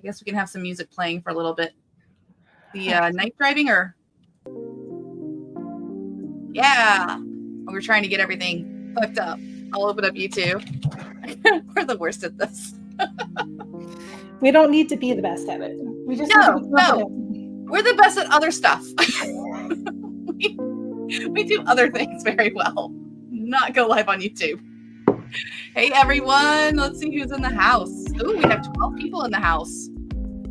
guess we can have some music playing for a little bit. The night driving or? Yeah. We're trying to get everything hooked up. I'll open up YouTube. We're the worst at this. We don't need to be the best at it. We just no. We're the best at other stuff. we do other things very well. Not go live on YouTube. Hey everyone, let's see who's in the house. Ooh, we have 12 people in the house.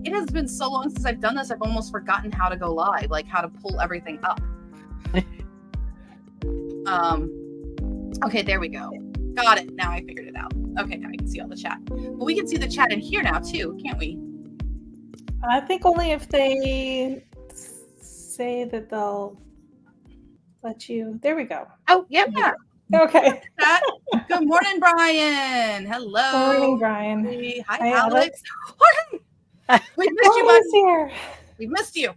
It has been so long since I've done this, I've almost forgotten how to go live, like how to pull everything up. Okay, there we go. Got it. Now I figured it out. Okay, now I can see all the chat. But we can see the chat in here now too, can't we? I think only if they say that they'll let you. There we go. Oh, yeah. Okay. Good morning, Brian. Hello. Good morning, Brian. Hi, Alex. We missed you, bud. Here. We missed you.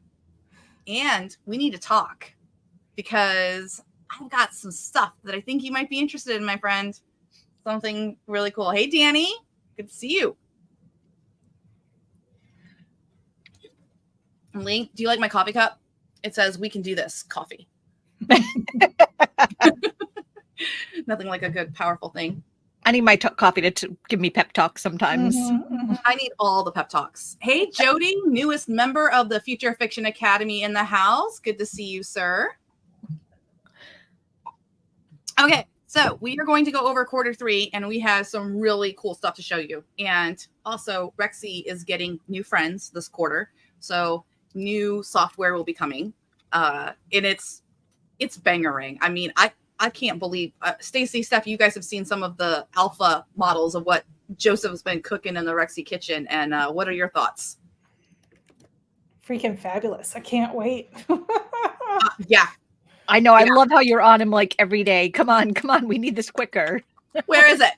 And we need to talk because I've got some stuff that I think you might be interested in, my friend. Something really cool. Hey, Danny. Good to see you. Lee, do you like my coffee cup? It says, "We can do this." Coffee. Nothing like a good, powerful thing. I need my coffee to give me pep talks sometimes. I need all the pep talks. Hey, Jody, newest member of the Future Fiction Academy in the house. Good to see you, sir. Okay, so we are going to go over quarter 3, and we have some really cool stuff to show you. And also, Rexy is getting new friends this quarter, so new software will be coming. And it's bangering. I mean, I can't believe, Stacey, Steph, you guys have seen some of the alpha models of what Joseph's been cooking in the Rexy kitchen. And what are your thoughts? Freaking fabulous. I can't wait. Yeah. I know. I love how you're on him like every day. Come on. We need this quicker. Where is it?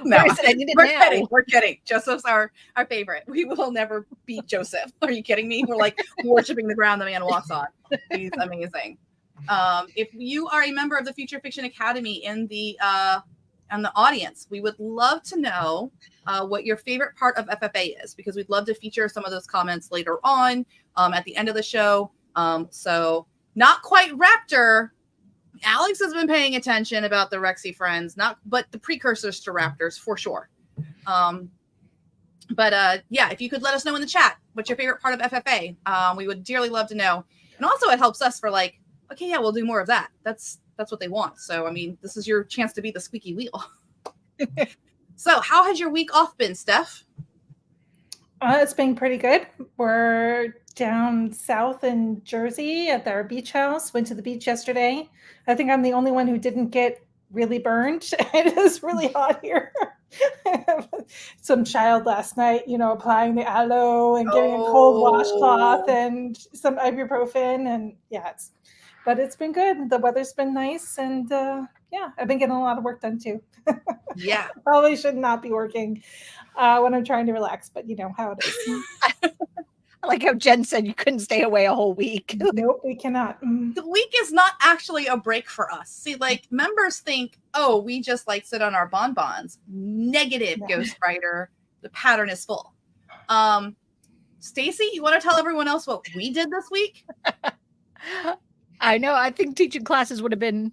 No, Where is it? I need it we're now. kidding. We're kidding. Joseph's our favorite. We will never beat Joseph. Are you kidding me? We're like worshiping the ground the man walks on. He's amazing. If you are a member of the Future Fiction Academy in the audience, we would love to know what your favorite part of FFA is, because we'd love to feature some of those comments later on at the end of the show. So not quite Raptor. Alex has been paying attention about the Rexy friends, but the precursors to Raptors for sure. But if you could let us know in the chat what's your favorite part of FFA, we would dearly love to know. And also it helps us for like, okay, yeah, we'll do more of that. That's what they want. So, I mean, this is your chance to be the squeaky wheel. So how has your week off been, Steph? It's been pretty good. We're down south in Jersey at our beach house. Went to the beach yesterday. I think I'm the only one who didn't get really burned. It is really hot here. Some child last night, applying the aloe and getting a cold washcloth and some ibuprofen. And but it's been good. The weather's been nice. And I've been getting a lot of work done too. Yeah. Probably should not be working when I'm trying to relax, but you know how it is. I like how Jen said you couldn't stay away a whole week. Nope, we cannot. The week is not actually a break for us. See, like members think, oh, we just like sit on our bonbons. Negative, Ghostwriter. The pattern is full. Stacey, you want to tell everyone else what we did this week? I know. I think teaching classes would have been,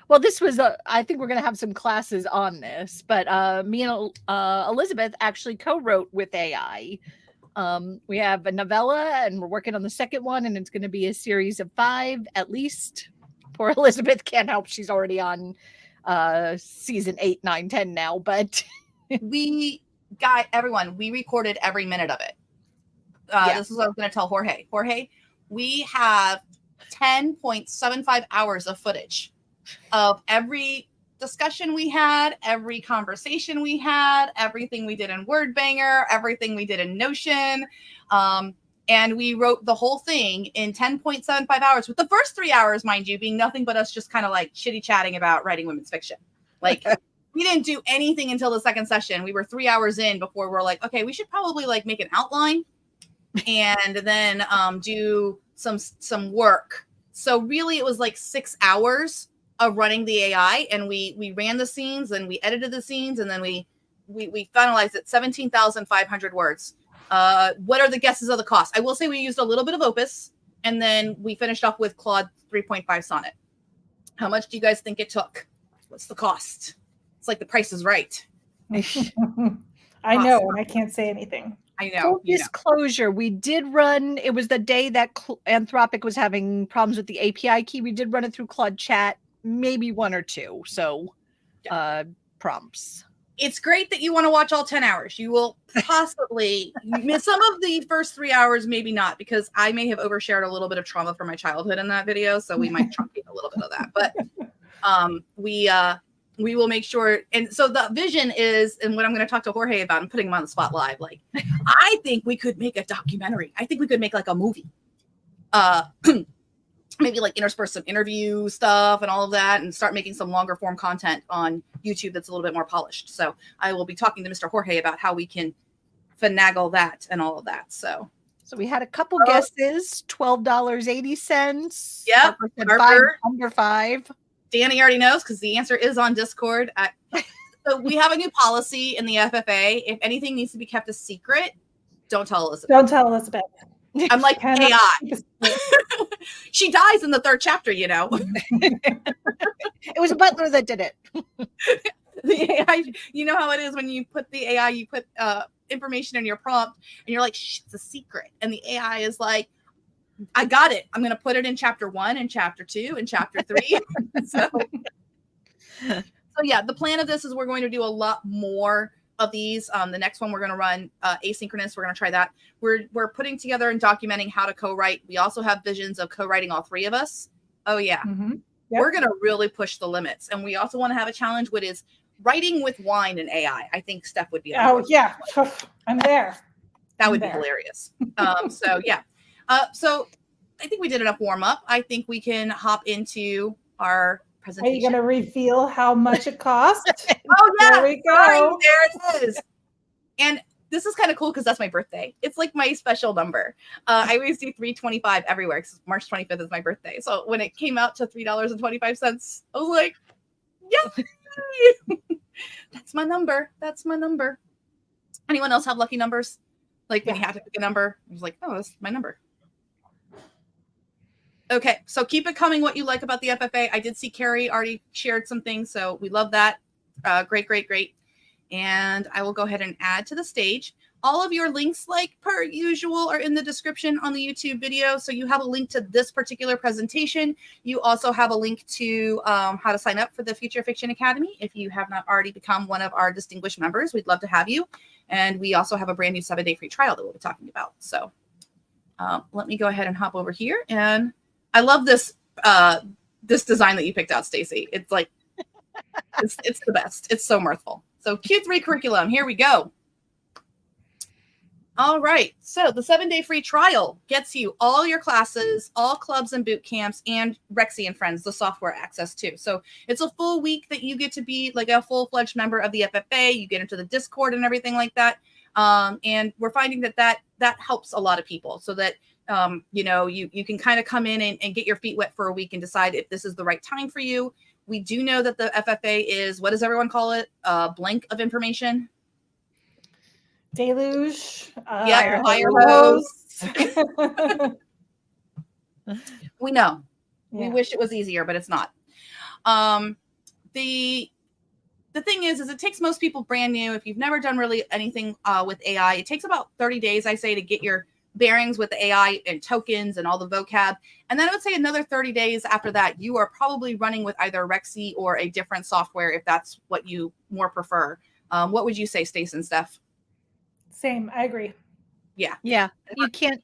well, this was, I think we're going to have some classes on this, but me and Elizabeth actually co-wrote with AI. We have a novella and we're working on the second one, and it's going to be a series of 5 at least. Poor Elizabeth can't help. She's already on season 8, 9, 10 now, but we recorded every minute of it. This is what I was going to tell Jorge. Jorge, we have 10.75 hours of footage of every discussion we had, every conversation we had, everything we did in WordBanger, everything we did in Notion. And we wrote the whole thing in 10.75 hours, with the first 3 hours, mind you, being nothing but us just kind of like shitty chatting about writing women's fiction. Like we didn't do anything until the second session. We were 3 hours in before we're like, okay, we should probably like make an outline and then do some work. So really it was like 6 hours of running the AI, and we ran the scenes and we edited the scenes, and then we finalized it 17,500 words. What are the guesses of the cost? I will say we used a little bit of Opus, and then we finished off with Claude 3.5 Sonnet. How much do you guys think it took? What's the cost? It's like The Price is Right. I know, and I can't say anything. I know. Full disclosure, we did run, it was the day that Anthropic was having problems with the API key. We did run it through Claude Chat, maybe one or two. So prompts. It's great that you want to watch all 10 hours. You will possibly miss some of the first 3 hours, maybe not, because I may have overshared a little bit of trauma from my childhood in that video. So we might truncate a little bit of that. But we will make sure. And so the vision is, and what I'm going to talk to Jorge about, I'm putting him on the spot live. Like, I think we could make a documentary. I think we could make like a movie. Maybe like intersperse some interview stuff and all of that, and start making some longer form content on YouTube that's a little bit more polished. So I will be talking to Mr. Jorge about how we can finagle that and all of that. So we had a couple guesses, $12.80. Yep. Harper. Under $5. Danny already knows because the answer is on Discord. So we have a new policy in the FFA. If anything needs to be kept a secret, don't tell Elizabeth. Don't tell Elizabeth. I'm like AI. She dies in the 3rd chapter, you know. It was a butler that did it. The AI, you know how it is when you put the AI, you put information in your prompt and you're like, shh, it's a secret. And the AI is like, I got it. I'm going to put it in chapter 1 and chapter 2 and chapter 3. So yeah, the plan of this is we're going to do a lot more of these. The next one we're going to run asynchronous. We're going to try that. We're putting together and documenting how to co-write. We also have visions of co-writing all 3 of us. Oh yeah. Mm-hmm. Yep. We're going to really push the limits. And we also want to have a challenge, which is writing with wine and AI. I think Steph would be. Oh yeah. I'm there. That would be hilarious. So yeah. So I think we did enough warm up. I think we can hop into our presentation. Are you going to reveal how much it cost? Oh yeah, there we go. Sorry, there it is. And this is kind of cool because that's my birthday. It's like my special number. I always do $3.25 everywhere because March 25th is my birthday. So when it came out to $3.25, I was like, yeah, that's my number. That's my number. Anyone else have lucky numbers? Like when you have to pick a number, I was like, oh, that's my number. Okay, so keep it coming what you like about the FFA. I did see Carrie already shared some things, so we love that. Great. And I will go ahead and add to the stage. All of your links, like per usual, are in the description on the YouTube video. So you have a link to this particular presentation. You also have a link to how to sign up for the Future Fiction Academy. If you have not already become one of our distinguished members, we'd love to have you. And we also have a brand new 7-day free trial that we'll be talking about. So let me go ahead and hop over here. And I love this this design that you picked out, Stacey. It's like, it's the best. It's so mirthful. So Q3 curriculum, here we go. All right. So the 7-day free trial gets you all your classes, all clubs and boot camps, and Rexy and Friends, the software access too. So it's a full week that you get to be like a full-fledged member of the FFA. You get into the Discord and everything like that. And we're finding that helps a lot of people so that you can kind of come in and get your feet wet for a week and decide if this is the right time for you. We do know that the FFA is, what does everyone call it? Blank of information. Deluge. Yeah, fire hose. We know. Yeah. We wish it was easier, but it's not. The thing is it takes most people brand new. If you've never done really anything with AI, it takes about 30 days, I say, to get your bearings with the AI and tokens and all the vocab. And then I would say another 30 days after that, you are probably running with either Rexy or a different software if that's what you more prefer. What would you say, Stacey and Steph? Same. I agree. Yeah. You can't,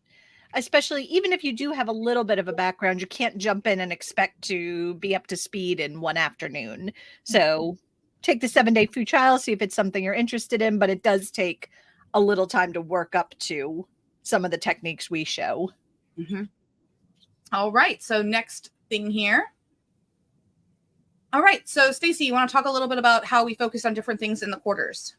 especially even if you do have a little bit of a background, you can't jump in and expect to be up to speed in one afternoon. So take the 7-day free trial, see if it's something you're interested in, but it does take a little time to work up to some of the techniques we show. Mm-hmm. All right. So next thing here. All right. So Stacey, you want to talk a little bit about how we focus on different things in the quarters?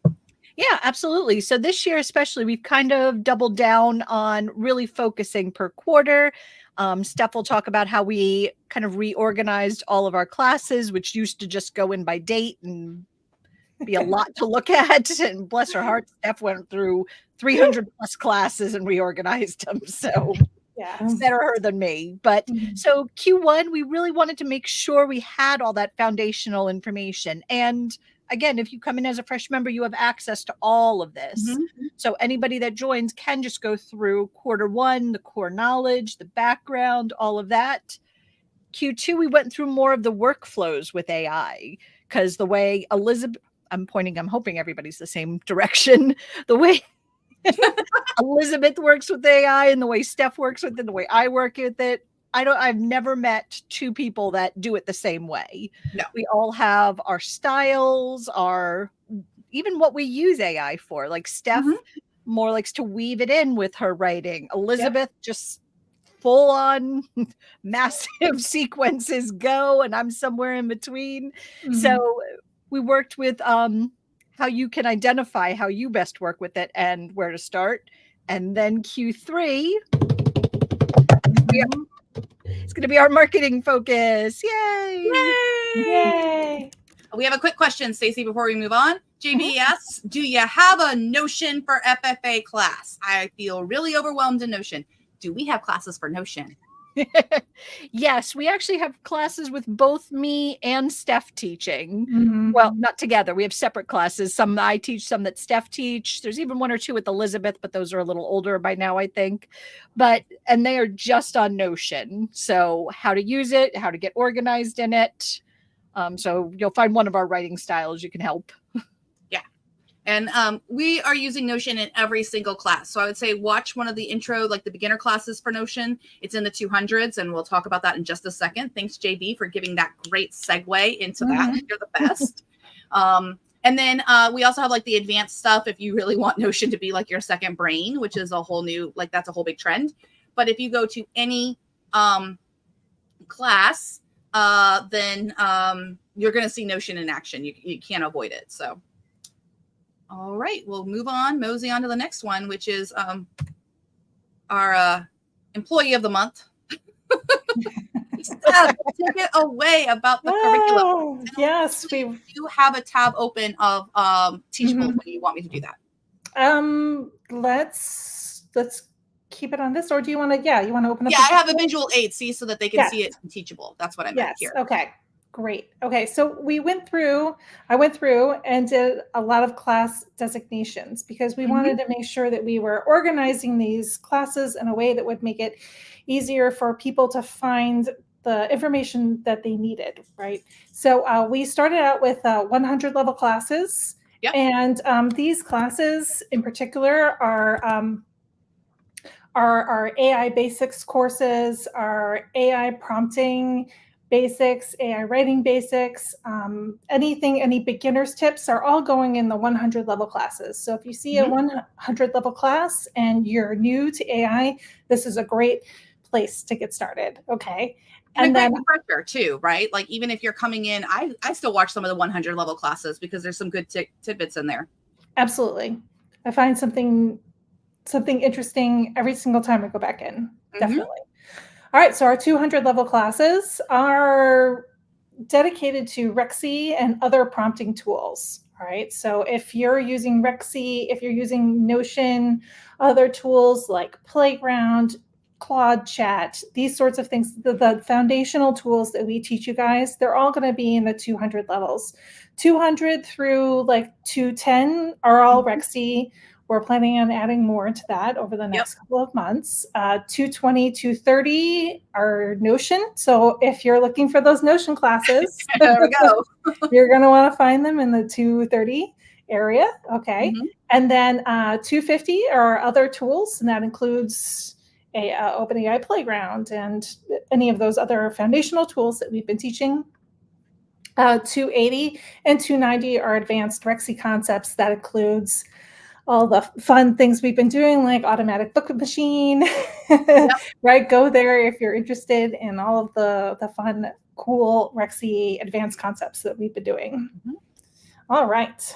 Yeah, absolutely. So this year, especially, we've kind of doubled down on really focusing per quarter. Steph will talk about how we kind of reorganized all of our classes, which used to just go in by date and be a lot to look at. And bless her heart, Steph went through 300 plus classes and reorganized them. So Yeah. better her than me. But so Q1, we really wanted to make sure we had all that foundational information. And again, if you come in as a fresh member, you have access to all of this. So anybody that joins can just go through quarter one, the core knowledge, the background, all of that. Q2, we went through more of the workflows with AI, because the way Elizabeth, I'm hoping everybody's the same direction. The way Elizabeth works with AI and the way Steph works with it, the way I work with it. I've never met two people that do it the same way. No. We all have our styles, even what we use AI for. Like Steph more likes to weave it in with her writing. Elizabeth just full on massive sequences go, and I'm somewhere in between. So we worked with how you can identify how you best work with it and where to start. And then Q3, it's going to be our marketing focus. Yay! Yay! We have a quick question, Stacey, before we move on. JB asks, do you have a Notion for FFA class? I feel really overwhelmed in Notion. Do we have classes for Notion? Yes, we actually have classes with both me and Steph teaching. Well, not together. We have separate classes. Some I teach, some that Steph teach. There's even one or two with Elizabeth, but those are a little older by now, I think. And they are just on Notion. So how to use it, how to get organized in it. So you'll find one of our writing styles you can help. And we are using Notion in every single class. So I would say watch one of the intro, like the beginner classes for Notion. It's in the 200s, and we'll talk about that in just a second. Thanks, JB, for giving that great segue into that. You're the best. And then we also have like the advanced stuff if you really want Notion to be like your second brain, which is a whole new, like that's a whole big trend. But if you go to any class, then you're going to see Notion in action. You can't avoid it. So. All right, we'll move on, mosey on to the next one, which is our employee of the month. Steph, take it away about the curriculum. Yes, we do have a tab open of Teachable. When you want me to do that? Let's keep it on this, or do you want to? Yeah, you want to open up? Yeah, I have a visual aid, see, so that they can see it in Teachable. That's what I meant here. Okay. Great. Okay, so I went through and did a lot of class designations because we wanted to make sure that we were organizing these classes in a way that would make it easier for people to find the information that they needed, right? So we started out with 100 level classes. Yep. And these classes in particular are our AI basics courses, our AI prompting basics, AI writing basics, any beginner's tips are all going in the 100 level classes. So if you see a 100 level class and you're new to AI, this is a great place to get started. Okay. And then refresher too, right? Like even if you're coming in, I still watch some of the 100 level classes because there's some good tidbits in there. Absolutely. I find something interesting every single time I go back in. Definitely. All right, so our 200 level classes are dedicated to Rexy and other prompting tools. All right, so if you're using Rexy, if you're using Notion, other tools like Playground, Claude Chat, these sorts of things, the foundational tools that we teach you guys, they're all going to be in the 200 levels. 200 through like 210 are all Rexy. We're planning on adding more to that over the next couple of months. 220, 230 are Notion. So if you're looking for those Notion classes, there we go. You're going to want to find them in the 230 area. Okay. And then 250 are other tools, and that includes OpenAI Playground and any of those other foundational tools that we've been teaching. 280 and 290 are advanced Rexy concepts. That includes all the fun things we've been doing, like automatic book machine, right? Go there if you're interested in all of the fun, cool Rexy advanced concepts that we've been doing. All right.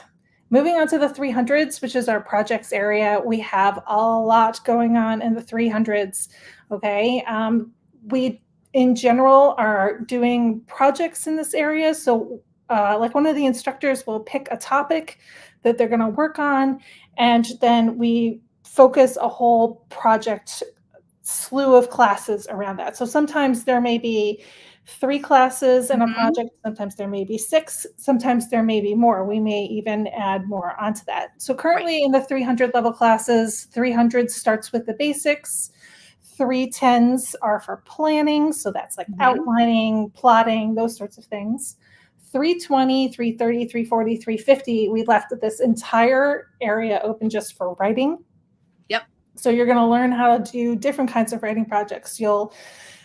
Moving on to the 300s, which is our projects area. We have a lot going on in the 300s, okay? We, in general, are doing projects in this area. So like one of the instructors will pick a topic that they're going to work on, and then we focus a whole project slew of classes around that. So sometimes there may be 3 classes in a project, sometimes there may be 6, sometimes there may be more. We may even add more onto that. So currently in the 300 level classes, 300 starts with the basics, 310s are for planning, so that's like outlining, plotting, those sorts of things. 320, 330, 340, 350, we left this entire area open just for writing. Yep. So you're going to learn how to do different kinds of writing projects.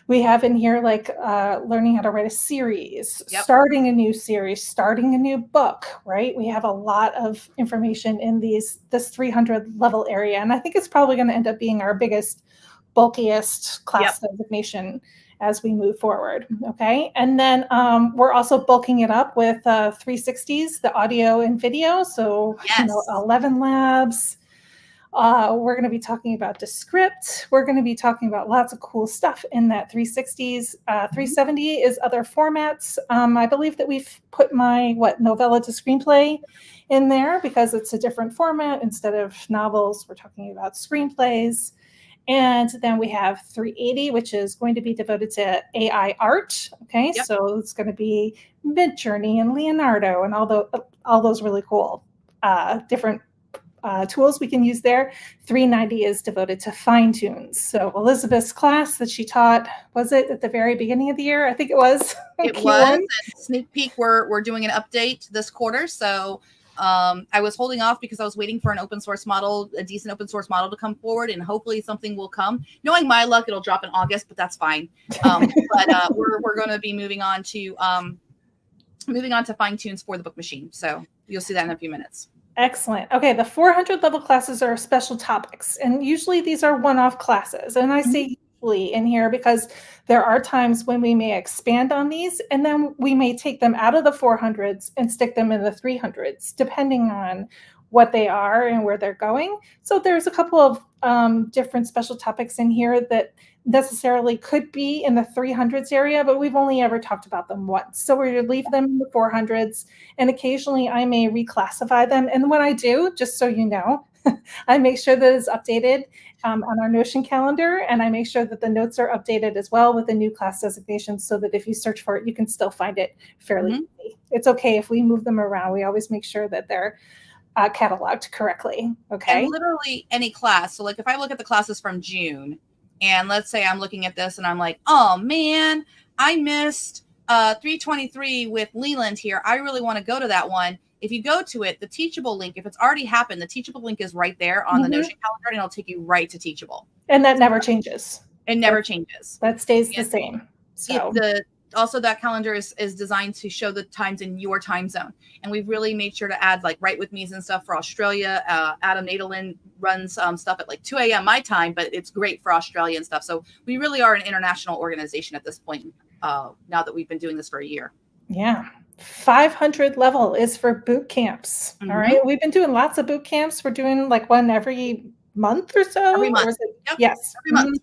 We have in here like learning how to write a series, starting a new series, starting a new book, right? We have a lot of information in this 300 level area. And I think it's probably going to end up being our biggest, bulkiest class designation as we move forward. Okay. And then we're also bulking it up with 360s, the audio and video. So, 11 labs. We're going to be talking about Descript. We're going to be talking about lots of cool stuff in that 360s. 370 is other formats. I believe that we've put my novella to screenplay in there because it's a different format. Instead of novels, we're talking about screenplays. And then we have 380, which is going to be devoted to AI art. Okay, so it's going to be Midjourney and Leonardo and all those really cool different tools we can use there. 390 is devoted to fine tunes. So Elizabeth's class that she taught, was it at the very beginning of the year? I think it was. It was. Sneak peek, we're doing an update this quarter. So I was holding off because I was waiting for an open source model, a decent open source model to come forward, and hopefully something will come. Knowing my luck, it'll drop in August, but that's fine. But we're going to be moving on to fine tunes for the book machine. So you'll see that in a few minutes. Excellent. Okay, the 400 level classes are special topics, and usually these are one-off classes. And I say usually in here because there are times when we may expand on these, and then we may take them out of the 400s and stick them in the 300s, depending on what they are and where they're going. So there's a couple of different special topics in here that necessarily could be in the 300s area, but we've only ever talked about them once. So we're going to leave them in the 400s, and occasionally I may reclassify them. And when I do, just so you know, I make sure that it's updated on our Notion calendar, and I make sure that the notes are updated as well with the new class designations so that if you search for it, you can still find it fairly easily. It's okay if we move them around. We always make sure that they're cataloged correctly. Okay. And literally any class. So like if I look at the classes from June, and let's say I'm looking at this and I'm like, oh man, I missed 323 with Leeland here. I really want to go to that one. If you go to it, the Teachable link, if it's already happened, the Teachable link is right there on the Notion calendar, and it'll take you right to Teachable. And that never changes. It never changes. That stays the same. So also that calendar is designed to show the times in your time zone. And we've really made sure to add like Write With Me's and stuff for Australia. Adam Nadelin runs stuff at like 2 a.m. my time, but it's great for Australia and stuff. So we really are an international organization at this point now that we've been doing this for a year. Yeah. 500 level is for boot camps. All right. We've been doing lots of boot camps. We're doing like one every month or so. Every month. Yes. Every month.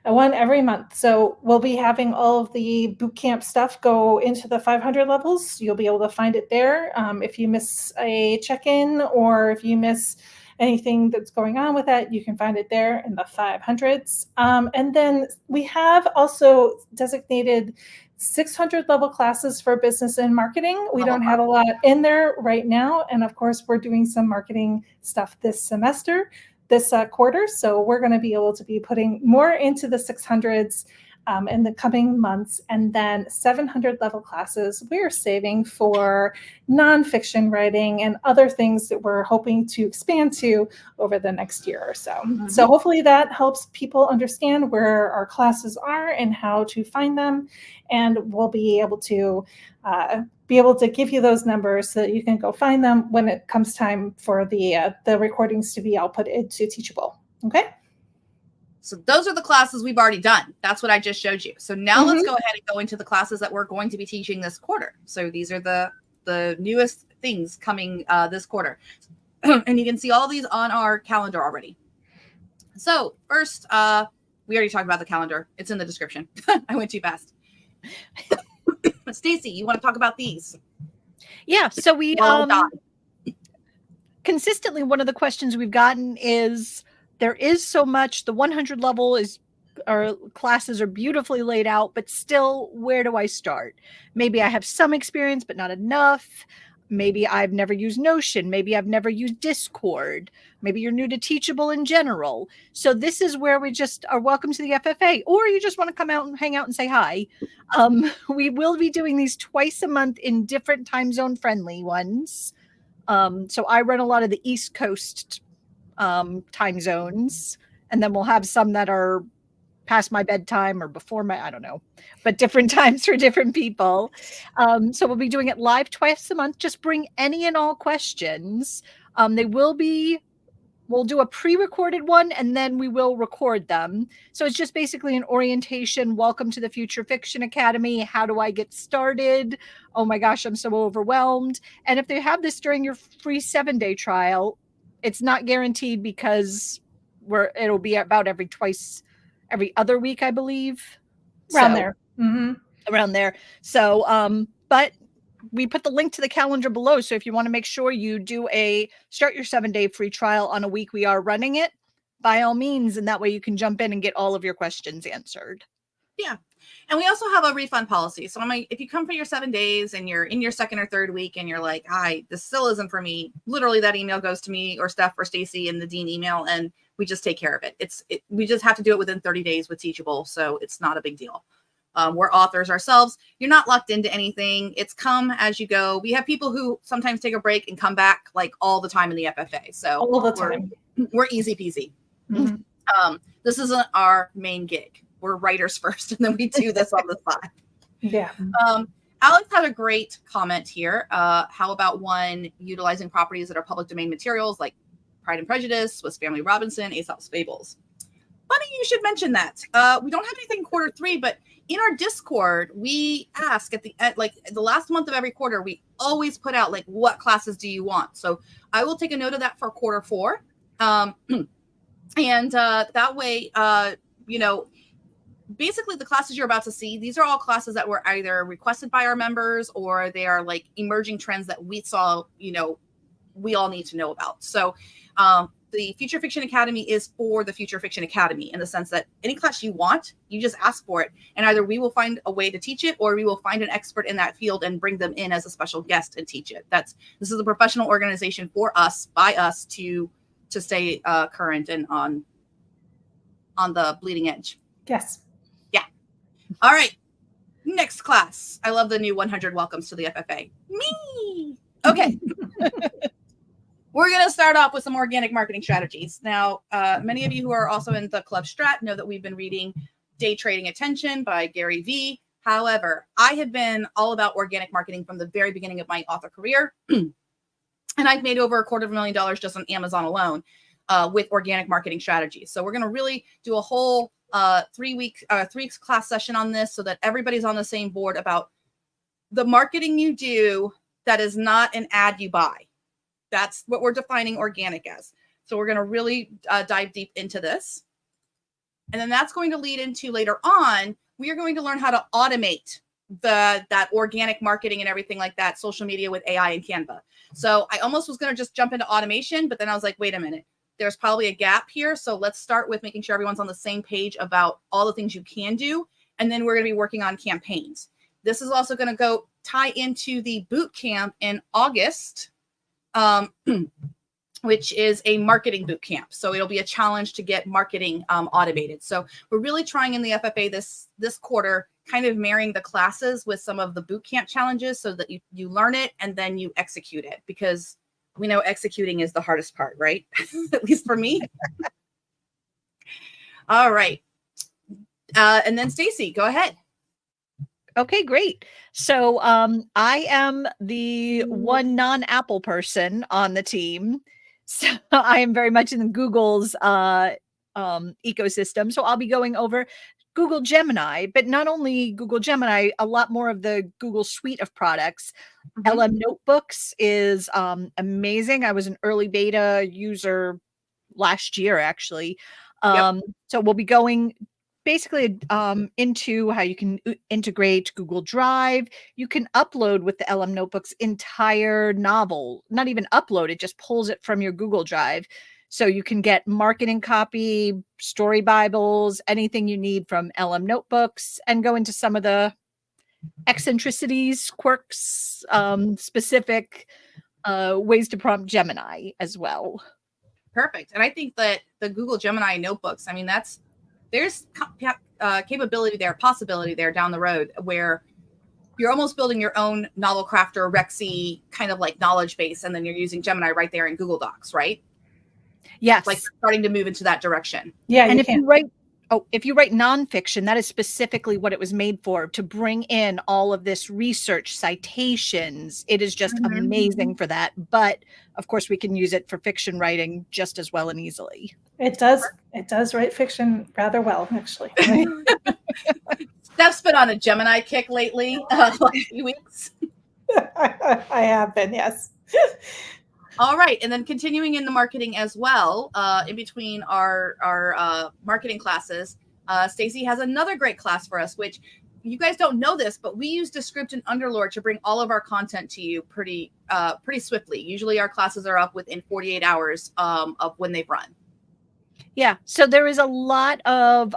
One every month. So we'll be having all of the boot camp stuff go into the 500 levels. You'll be able to find it there. If you miss a check-in or if you miss anything that's going on with that, you can find it there in the 500s. And then we have also designated 600 level classes for business and marketing. We don't have a lot in there right now. And of course, we're doing some marketing stuff this semester. This quarter. So we're going to be able to be putting more into the 600s in the coming months. And then 700 level classes we're saving for nonfiction writing and other things that we're hoping to expand to over the next year or so. So hopefully that helps people understand where our classes are and how to find them. And we'll be able to give you those numbers so that you can go find them when it comes time for the recordings to be output into Teachable. Okay. So those are the classes we've already done. That's what I just showed you. So now let's go ahead and go into the classes that we're going to be teaching this quarter. So these are the newest things coming this quarter. And you can see all these on our calendar already. So first, we already talked about the calendar. It's in the description. I went too fast. Stacey, you want to talk about these? Yeah. So we Well done. consistently, one of the questions we've gotten is there is so much. The 100 level is our classes are beautifully laid out, but still, where do I start? Maybe I have some experience, but not enough. Maybe I've never used Notion. Maybe I've never used Discord. Maybe you're new to Teachable in general. So this is where we just are welcome to the FFA, or you just want to come out and hang out and say hi. We will be doing these twice a month in different time zone friendly ones. So I run a lot of the East Coast time zones, and then we'll have some that are past my bedtime or before my, I don't know, but different times for different people. So we'll be doing it live twice a month. Just bring any and all questions. They will be, we'll do a pre-recorded one and then we will record them. So it's just basically an orientation. Welcome to the Future Fiction Academy. How do I get started? Oh my gosh, I'm so overwhelmed. And if they have this during your free 7-day trial, it's not guaranteed because it'll be about every other week, I believe. Around there. Mm-hmm. Around there. So, but we put the link to the calendar below. So if you want to make sure you start your 7-day free trial on a week we are running it, by all means. And that way you can jump in and get all of your questions answered. Yeah. And we also have a refund policy. So if you come for your 7 days and you're in your second or third week and you're like, hi, this still isn't for me, literally that email goes to me or Steph or Stacey in the Dean email, and we just take care of it. We just have to do it within 30 days with Teachable. So it's not a big deal. We're authors ourselves. You're not locked into anything. It's come as you go. We have people who sometimes take a break and come back like all the time in the FFA. So all the time. We're easy peasy. Mm-hmm. This isn't our main gig. We're writers first, and then we do this on the side. Yeah. Alex had a great comment here. How about one utilizing properties that are public domain materials like Pride and Prejudice, Swiss Family Robinson, Aesop's Fables? Funny you should mention that. We don't have anything in quarter 3, but in our Discord, we ask at the last month of every quarter, we always put out like, what classes do you want? So I will take a note of that for quarter 4. And that way, basically the classes you're about to see, these are all classes that were either requested by our members or they are like emerging trends that we saw, we all need to know about. So the Future Fiction Academy is for the Future Fiction Academy in the sense that any class you want, you just ask for it. And either we will find a way to teach it or we will find an expert in that field and bring them in as a special guest and teach it. This is a professional organization for us, by us to stay current and on the bleeding edge. Yes. Yeah. All right. Next class. I love the new 100 welcomes to the FFA. Me. Okay. We're going to start off with some organic marketing strategies. Now, many of you who are also in the Club Strat know that we've been reading Day Trading Attention by Gary Vee. However, I have been all about organic marketing from the very beginning of my author career. And I've made over $250,000 just on Amazon alone with organic marketing strategies. So we're going to really do a whole 3 weeks class session on this so that everybody's on the same board about the marketing you do that is not an ad you buy. That's what we're defining organic as. So we're going to really dive deep into this. And then that's going to lead into later on, we are going to learn how to automate that organic marketing and everything like that, social media with AI and Canva. So I almost was going to just jump into automation, but then I was like, wait a minute, there's probably a gap here. So let's start with making sure everyone's on the same page about all the things you can do. And then we're going to be working on campaigns. This is also going to tie into the boot camp in August, which is a marketing boot camp. So it'll be a challenge to get marketing automated. So we're really trying in the FFA this quarter, kind of marrying the classes with some of the boot camp challenges so that you learn it and then you execute it, because we know executing is the hardest part, right? At least for me. All right. And then Stacey, go ahead. Okay, great. So I am the one non-Apple person on the team. So I am very much in Google's ecosystem. So I'll be going over Google Gemini, but not only Google Gemini, a lot more of the Google suite of products. Mm-hmm. LM Notebooks is amazing. I was an early beta user last year, actually. So we'll be going basically into how you can integrate Google Drive. You can upload with the LM Notebook's entire novel, not even upload it, just pulls it from your Google Drive. So you can get marketing copy, story Bibles, anything you need from LM Notebooks, and go into some of the eccentricities, quirks, specific ways to prompt Gemini as well. Perfect. And I think that the Google Gemini notebooks, I mean, there's capability there, possibility there down the road where you're almost building your own novel crafter, Rexy kind of like knowledge base. And then you're using Gemini right there in Google Docs, right? Yes. Like starting to move into that direction. Yeah. And if you write nonfiction, that is specifically what it was made for, to bring in all of this research, citations. It is just amazing for that. But of course, we can use it for fiction writing just as well and easily. It does write fiction rather well, actually. Steph's been on a Gemini kick lately, last few weeks. I have been, yes. All right. And then continuing in the marketing as well, in between our marketing classes, Stacey has another great class for us, which you guys don't know this, but we use Descript and Underlord to bring all of our content to you pretty swiftly. Usually our classes are up within 48 hours of when they've run. Yeah. So there is a lot of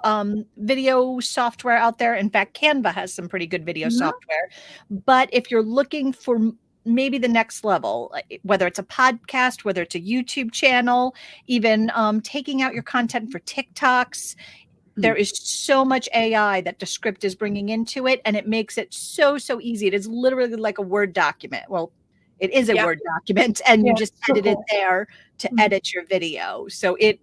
video software out there. In fact, Canva has some pretty good video software. But if you're looking for maybe the next level, whether it's a podcast, whether it's a YouTube channel, even taking out your content for TikToks, there is so much AI that Descript is bringing into it, and it makes it so easy. It is literally like a Word document. Well, it is a Word document, and you just edit it there to edit your video. So it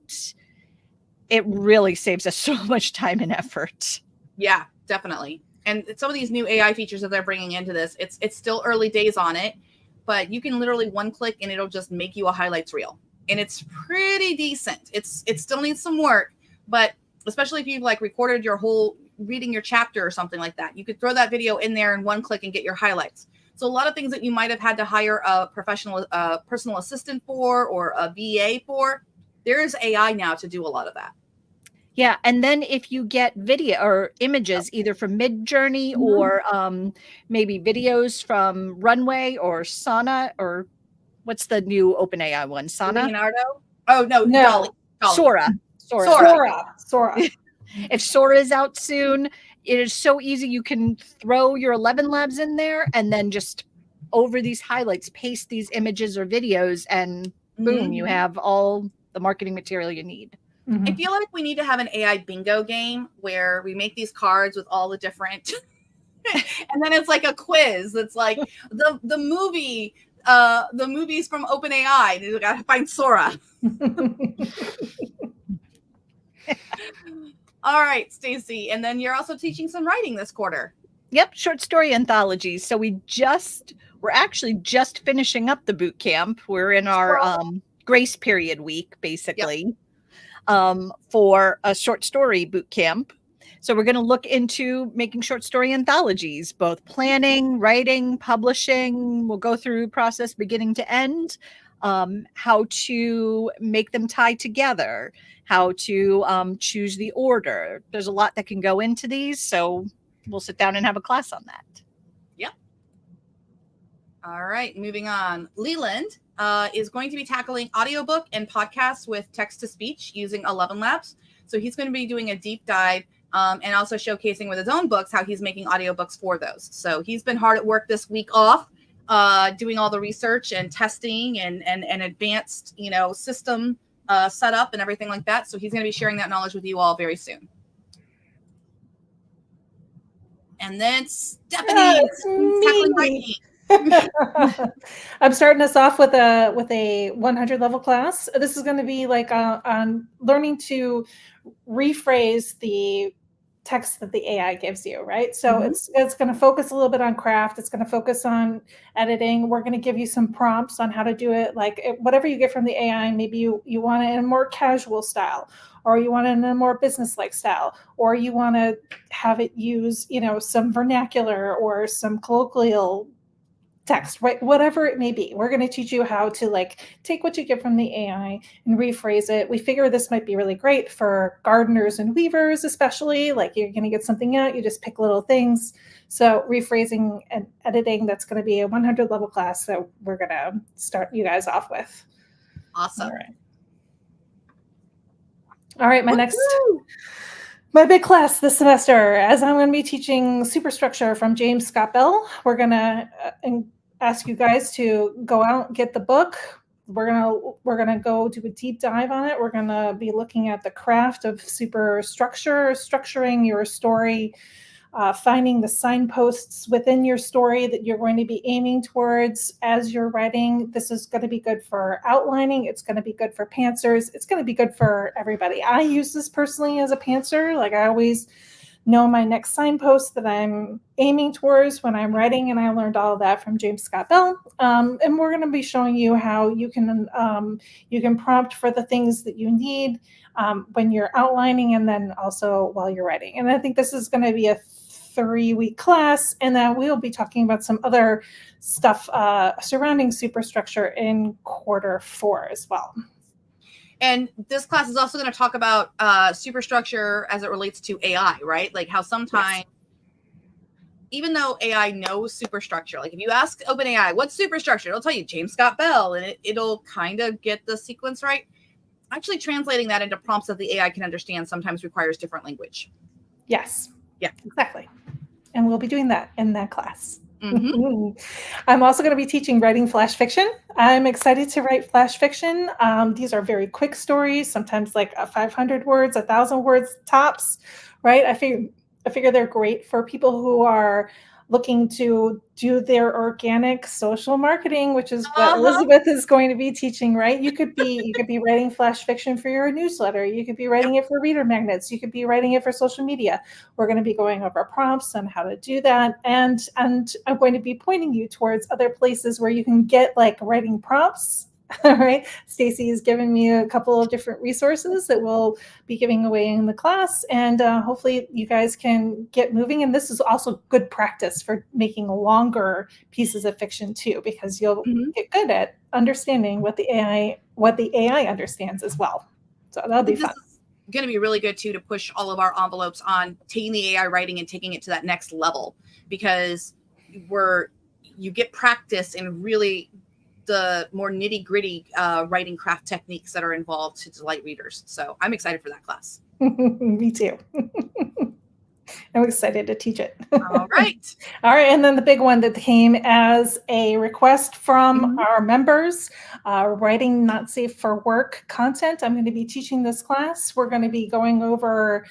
really saves us so much time and effort. Yeah, definitely. And some of these new AI features that they're bringing into this, it's still early days on it, but you can literally one click and it'll just make you a highlights reel. And it's pretty decent. It still needs some work, but especially if you've like recorded your whole reading your chapter or something like that, you could throw that video in there in one click and get your highlights. So a lot of things that you might have had to hire a professional personal assistant for or a VA for, there is AI now to do a lot of that. Yeah, and then if you get video or images either from Midjourney or maybe videos from Runway or Sana, or what's the new OpenAI one? Sana? Leonardo? Oh, no. Dolly. Sora. If Sora is out soon, it is so easy. You can throw your 11 Labs in there and then just over these highlights, paste these images or videos, and boom, you have all the marketing material you need. I feel like we need to have an AI bingo game where we make these cards with all the different, and then it's like a quiz. It's like the movies from OpenAI. You got to find Sora. All right, Stacey, and then you're also teaching some writing this quarter. Yep, short story anthologies. So we're actually just finishing up the boot camp. We're in our grace period week, basically. Yep. For a short story boot camp. So we're going to look into making short story anthologies, both planning, writing, publishing. We'll go through the process beginning to end, how to make them tie together, how to choose the order. There's a lot that can go into these. So we'll sit down and have a class on that. Yep. All right, moving on. Leeland is going to be tackling audiobook and podcasts with text-to-speech using 11 Labs. So he's going to be doing a deep dive and also showcasing with his own books how he's making audiobooks for those. So he's been hard at work this week off, doing all the research and testing and advanced, system setup and everything like that. So he's going to be sharing that knowledge with you all very soon. And then Stephanie is tackling writing. I'm starting us off with a 100 level class. This is going to be like on learning to rephrase the text that the AI gives you, right? So it's going to focus a little bit on craft. It's going to focus on editing. We're going to give you some prompts on how to do it. Like whatever you get from the AI, maybe you want it in a more casual style, or you want it in a more business-like style, or you want to have it use, some vernacular or some colloquial text, right? Whatever it may be. We're going to teach you how to like take what you get from the AI and rephrase it. We figure this might be really great for gardeners and weavers, especially like you're going to get something out, you just pick little things. So rephrasing and editing, that's going to be a 100 level class that we're going to start you guys off with. Awesome. All right. My big class this semester, as I'm going to be teaching superstructure from James Scott Bell, we're going to ask you guys to go out and get the book. We're gonna go do a deep dive on it. We're going to be looking at the craft of superstructure, structuring your story, finding the signposts within your story that you're going to be aiming towards as you're writing. This is going to be good for outlining. It's going to be good for pantsers. It's going to be good for everybody. I use this personally as a pantser. Like I always know my next signpost that I'm aiming towards when I'm writing, and I learned all of that from James Scott Bell. And we're going to be showing you how you can prompt for the things that you need when you're outlining, and then also while you're writing. And I think this is going to be a 3-week class, and then we'll be talking about some other stuff surrounding superstructure in quarter 4 as well. And this class is also going to talk about superstructure as it relates to AI, right? Like how sometimes, even though AI knows superstructure, like if you ask OpenAI, what's superstructure? It'll tell you James Scott Bell, and it'll kind of get the sequence right. Actually translating that into prompts that the AI can understand sometimes requires different language. Yes. Yeah. Exactly. And we'll be doing that in that class. Mm-hmm. I'm also going to be teaching writing flash fiction. I'm excited to write flash fiction. These are very quick stories, sometimes like 500 words, 1,000 words tops, right? I figure they're great for people who are looking to do their organic social marketing, which is what Elizabeth is going to be teaching, right? You could be writing flash fiction for your newsletter. You could be writing it for reader magnets. You could be writing it for social media. We're going to be going over prompts on how to do that. And I'm going to be pointing you towards other places where you can get like writing prompts. All right. Stacey has given me a couple of different resources that we'll be giving away in the class. And hopefully you guys can get moving. And this is also good practice for making longer pieces of fiction too, because you'll get good at understanding what the AI understands as well. So that'll be fun. This is going to be really good too, to push all of our envelopes on taking the AI writing and taking it to that next level, because you get practice in really the more nitty-gritty writing craft techniques that are involved to delight readers. So I'm excited for that class. Me too. I'm excited to teach it. All right. All right. And then the big one that came as a request from our members, writing not safe for work content. I'm going to be teaching this class. We're going to be going over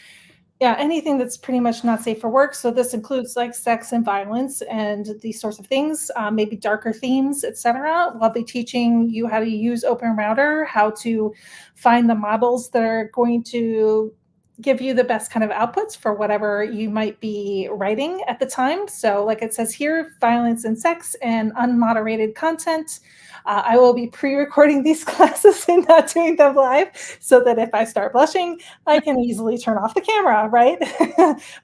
anything that's pretty much not safe for work. So this includes like sex and violence and these sorts of things, maybe darker themes, etc. I'll be teaching you how to use OpenRouter, how to find the models that are going to give you the best kind of outputs for whatever you might be writing at the time. So like it says here, violence and sex and unmoderated content. I will be pre-recording these classes and not doing them live so that if I start blushing, I can easily turn off the camera, right?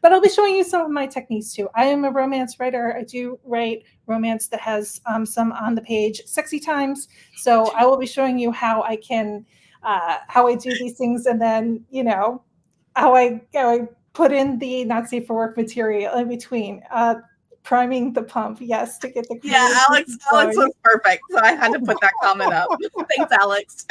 But I'll be showing you some of my techniques too. I am a romance writer. I do write romance that has some on the page sexy times. So I will be showing you how I can, how I do these things, and then, you know, how I put in the not safe for work material in between. Priming the pump, yes, to get the Alex was perfect, so I had to put that comment up. Thanks, Alex.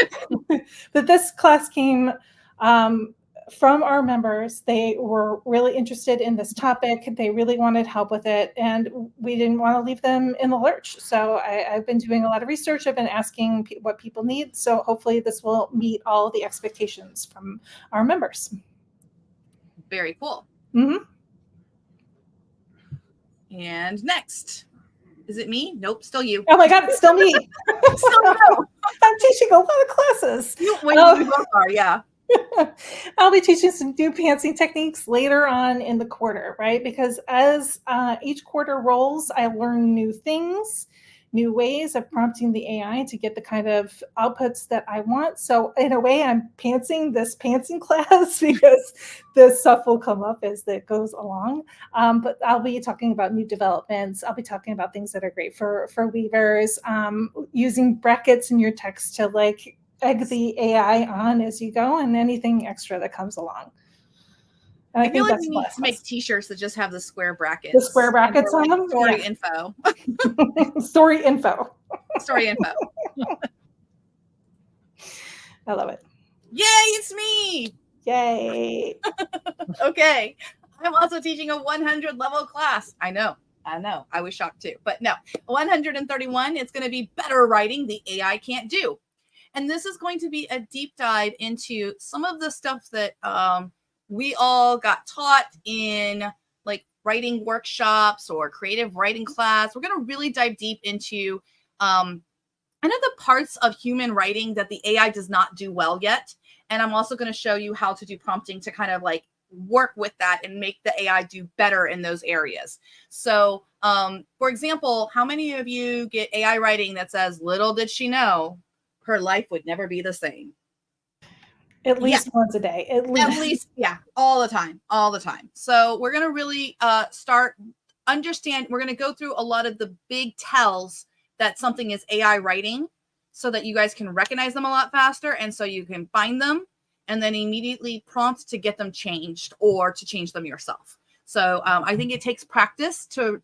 But this class came from our members. They were really interested in this topic. They really wanted help with it, and we didn't want to leave them in the lurch. So I've been doing a lot of research. I've been asking what people need. So hopefully this will meet all the expectations from our members. Very cool. Mm-hmm. And next, is it me? Nope, still you. Oh my God, it's still me. Still you. I'm teaching a lot of classes. We both are, yeah. I'll be teaching some new pantsing techniques later on in the quarter, right? Because as each quarter rolls, I learn new things. new ways of prompting the AI to get the kind of outputs that I want. So in a way, I'm pantsing this pantsing class because this stuff will come up as it goes along. But I'll be talking about new developments. I'll be talking about things that are great for weavers, using brackets in your text to like egg the AI on as you go, and anything extra that comes along. And I feel like we need to make T-shirts that just have the square brackets. The square brackets on them? Story info. Story info. Story info. I love it. Yay, it's me. Yay. Okay. I'm also teaching a 100 level class. I know. I was shocked too. But no, 131, it's going to be better writing the AI can't do. And this is going to be a deep dive into some of the stuff that we all got taught in like writing workshops or creative writing class. We're going to really dive deep into kind of the parts of human writing that the AI does not do well yet. And I'm also going to show you how to do prompting to kind of like work with that and make the AI do better in those areas. So, for example, how many of you get AI writing that says, little did she know her life would never be the same? At least once a day. At least, yeah, all the time. So we're going to really understand. We're going to go through a lot of the big tells that something is AI writing so that you guys can recognize them a lot faster. And so you can find them and then immediately prompt to get them changed or to change them yourself. So I think it takes practice to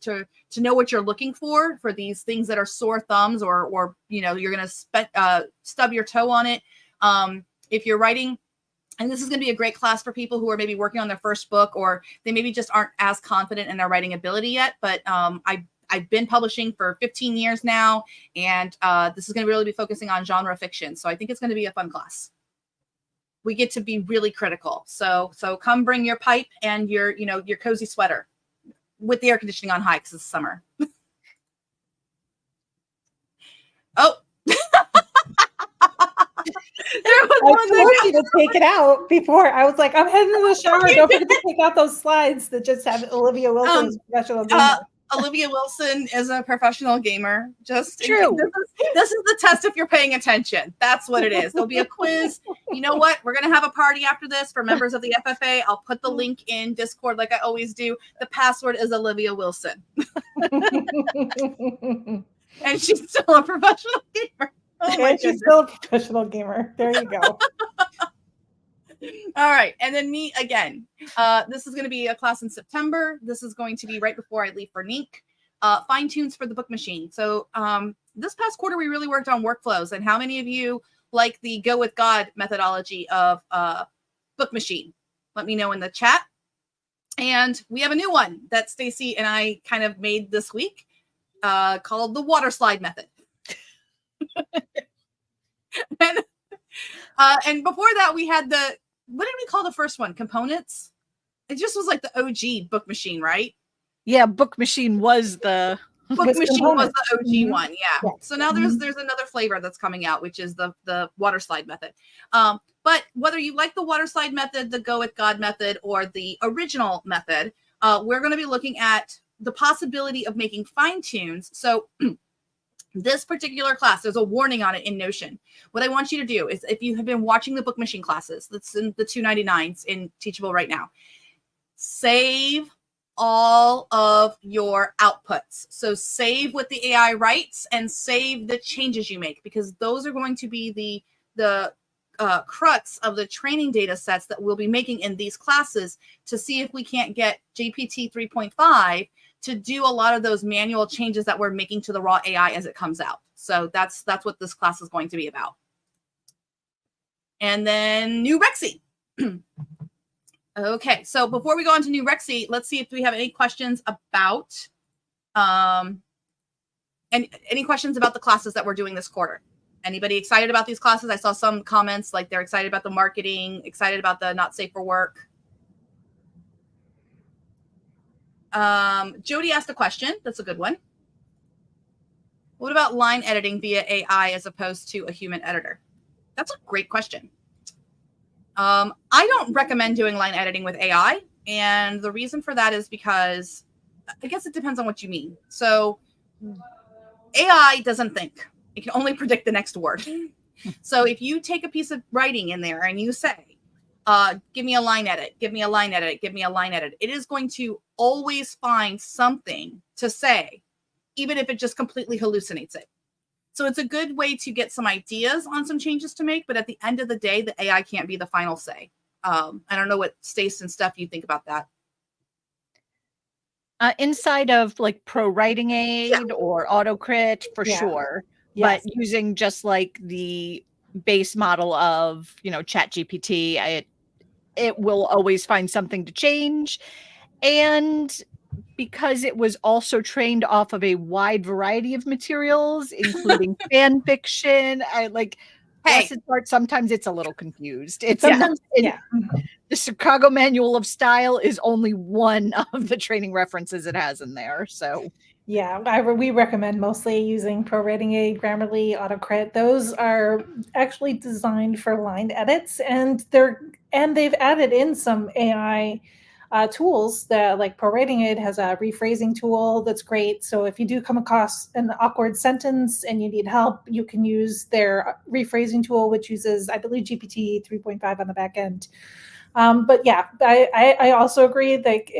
know what you're looking for these things that are sore thumbs or you know, you're going to stub your toe on it. If you're writing, and this is going to be a great class for people who are maybe working on their first book, or they maybe just aren't as confident in their writing ability yet. But I've been publishing for 15 years now, and this is going to really be focusing on genre fiction. So I think it's going to be a fun class. We get to be really critical. So come bring your pipe and your cozy sweater with the air conditioning on high because it's summer. Oh. I told you to take it out before. I was like, I'm heading to the shower. Don't forget to take out those slides that just have Olivia Wilson's professional gamer. Olivia Wilson is a professional gamer. Just true. This is the test if you're paying attention. That's what it is. There'll be a quiz. You know what? We're going to have a party after this for members of the FFA. I'll put the link in Discord like I always do. The password is Olivia Wilson. And she's still a professional gamer. Oh my goodness. She's still a professional gamer. There you go. All right. And then me again. This is going to be a class in September. This is going to be right before I leave for NINC. Fine tunes for the book machine. So this past quarter, we really worked on workflows. And how many of you like the Go with God methodology of book machine? Let me know in the chat. And we have a new one that Stacey and I kind of made this week called the water slide method. And before that, we had what did we call the first one? Components? It just was like the OG book machine, right? Yeah, book machine was the OG Mm-hmm. one. Yeah. So now there's another flavor that's coming out, which is the water slide method. But whether you like the water slide method, the Go with God method, or the original method, we're going to be looking at the possibility of making fine tunes. So this particular class, there's a warning on it in Notion. What I want you to do is, if you have been watching the book machine classes, that's in the 299s in Teachable right now, save all of your outputs. So save what the AI writes and save the changes you make, because those are going to be the crux of the training data sets that we'll be making in these classes to see if we can't get GPT 3.5 to do a lot of those manual changes that we're making to the raw AI as it comes out. So that's what this class is going to be about. And then New Rexy. Okay, so before we go on to New Rexy, let's see if we have any questions about any questions about the classes that we're doing this quarter. Anybody excited about these classes? I saw some comments like they're excited about the marketing, excited about the not safe for work. Jody asked a question. That's a good one. What about line editing via AI as opposed to a human editor? That's a great question. I don't recommend doing line editing with AI. And the reason for that is because I guess it depends on what you mean. So AI doesn't think. It can only predict the next word. So if you take a piece of writing in there and you say, give me a line edit, give me a line edit, give me a line edit, it is going to always find something to say, even if it just completely hallucinates it. So it's a good way to get some ideas on some changes to make, but at the end of the day, the AI can't be the final say. I don't know what Stacey and Steph you think about that. Inside of like Pro Writing Aid or AutoCrit for sure, but using just like the base model of, you know, ChatGPT, it will always find something to change. And because it was also trained off of a wide variety of materials, including fan fiction, bless its heart, sometimes it's a little confused. It's sometimes the Chicago Manual of Style is only one of the training references it has in there. So we recommend mostly using Pro Writing Aid, Grammarly, AutoCrit. Those are actually designed for line edits, and they've added in some AI tools that, like Pro Writing Aid has a rephrasing tool that's great. So if you do come across an awkward sentence and you need help, you can use their rephrasing tool, which uses, I believe, GPT 3.5 on the back end. But I also agree that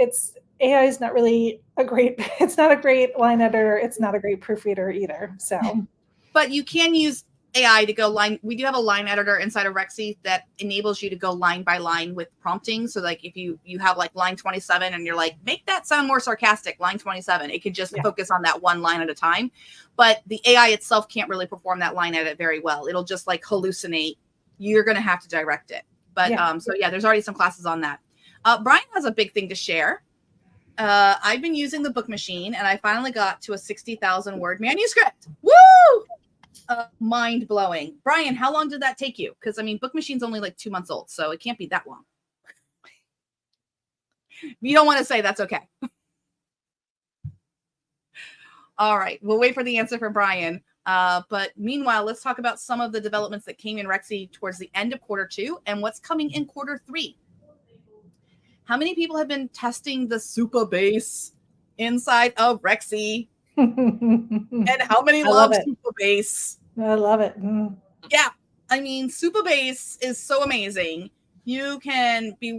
AI is not really it's not a great line editor. It's not a great proofreader either. So, but you can use AI to go line. We do have a line editor inside of Rexy that enables you to go line by line with prompting. So like if you have like line 27 and you're like, make that sound more sarcastic, line 27, it could just focus on that one line at a time. But the AI itself can't really perform that line edit very well. It'll just like hallucinate. You're going to have to direct it. But there's already some classes on that. Brian has a big thing to share. I've been using the book machine and I finally got to a 60,000 word manuscript. Woo! Mind blowing. Brian, how long did that take you? Because I mean, book machine's only like 2 months old, so it can't be that long. If you don't want to say, that's okay. All right, we'll wait for the answer from Brian. But meanwhile, let's talk about some of the developments that came in Rexy towards the end of Q2 and what's coming in Q3. How many people have been testing the Super Base inside of Rexy? And how many love Super Base? I love it. Yeah, I mean, Super Base is so amazing. You can be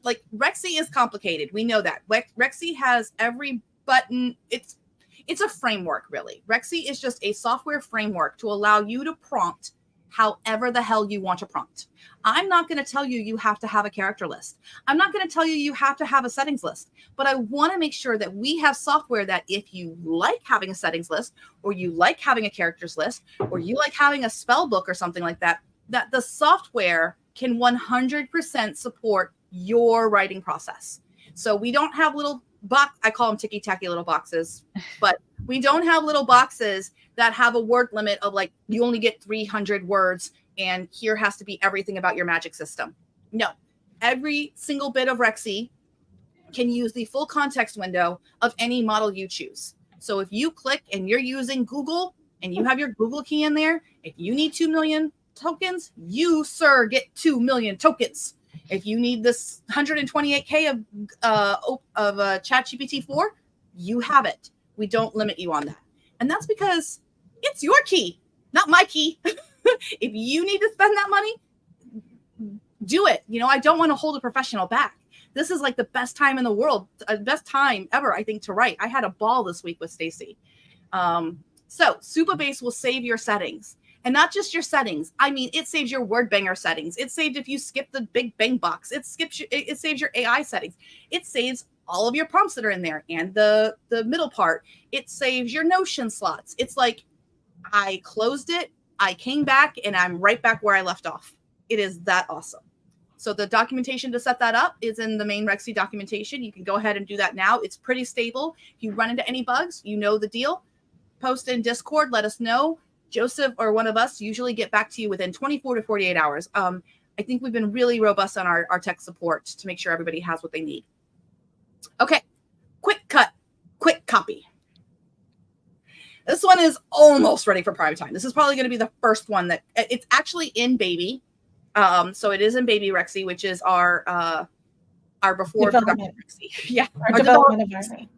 like Rexy is complicated. We know that. Rexy has every button. It's a framework, really. Rexy is just a software framework to allow you to prompt however the hell you want to prompt. I'm not going to tell you you have to have a character list. I'm not going to tell you you have to have a settings list. But I want to make sure that we have software that if you like having a settings list, or you like having a characters list, or you like having a spell book or something like that, that the software can 100% support your writing process. So we don't have little I call them ticky-tacky little boxes, but we don't have little boxes that have a word limit of like, you only get 300 words and here has to be everything about your magic system. No, every single bit of Rexy can use the full context window of any model you choose. So if you click and you're using Google and you have your Google key in there, if you need 2 million tokens, you, sir, get 2 million tokens. If you need this 128K of ChatGPT 4, you have it. We don't limit you on that. And that's because it's your key, not my key. If you need to spend that money, do it. You know, I don't want to hold a professional back. This is like the best time in the world, best time ever, I think, to write. I had a ball this week with Stacey. So Super Base will save your settings. And not just your settings. I mean, it saves your word banger settings. It saved if you skip the big bang box. It saves your AI settings. It saves all of your prompts that are in there and the middle part. It saves your Notion slots. It's like I closed it, I came back, and I'm right back where I left off. It is that awesome. So the documentation to set that up is in the main Rexy documentation. You can go ahead and do that now. It's pretty stable. If you run into any bugs, you know the deal. Post in Discord, let us know. Joseph or one of us usually get back to you within 24 to 48 hours. I think we've been really robust on our tech support to make sure everybody has what they need. Okay, quick copy. This one is almost ready for prime time. This is probably going to be the first one that it's actually in Baby. So it is in Baby Rexy, which is our before production Rexy. Yeah, our development environment.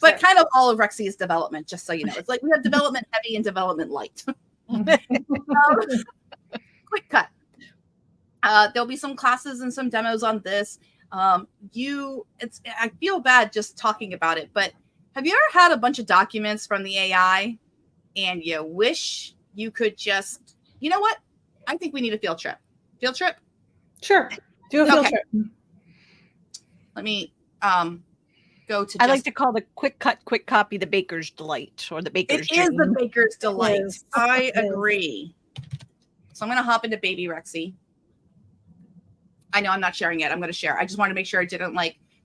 But kind of all of Rexy is development, just so you know. It's like we have development heavy and development light. Quick cut. There'll be some classes and some demos on this. I feel bad just talking about it, but have you ever had a bunch of documents from the AI and you wish you could just, you know what? I think we need a field trip. Field trip? Sure. Do a field trip. Let me go to. I like to call the quick cut, quick copy the baker's delight, or the baker's dream. It is the baker's delight. I agree. So I'm going to hop into Baby Rexy. I know I'm not sharing yet. I'm going to share. I just wanted to make sure I didn't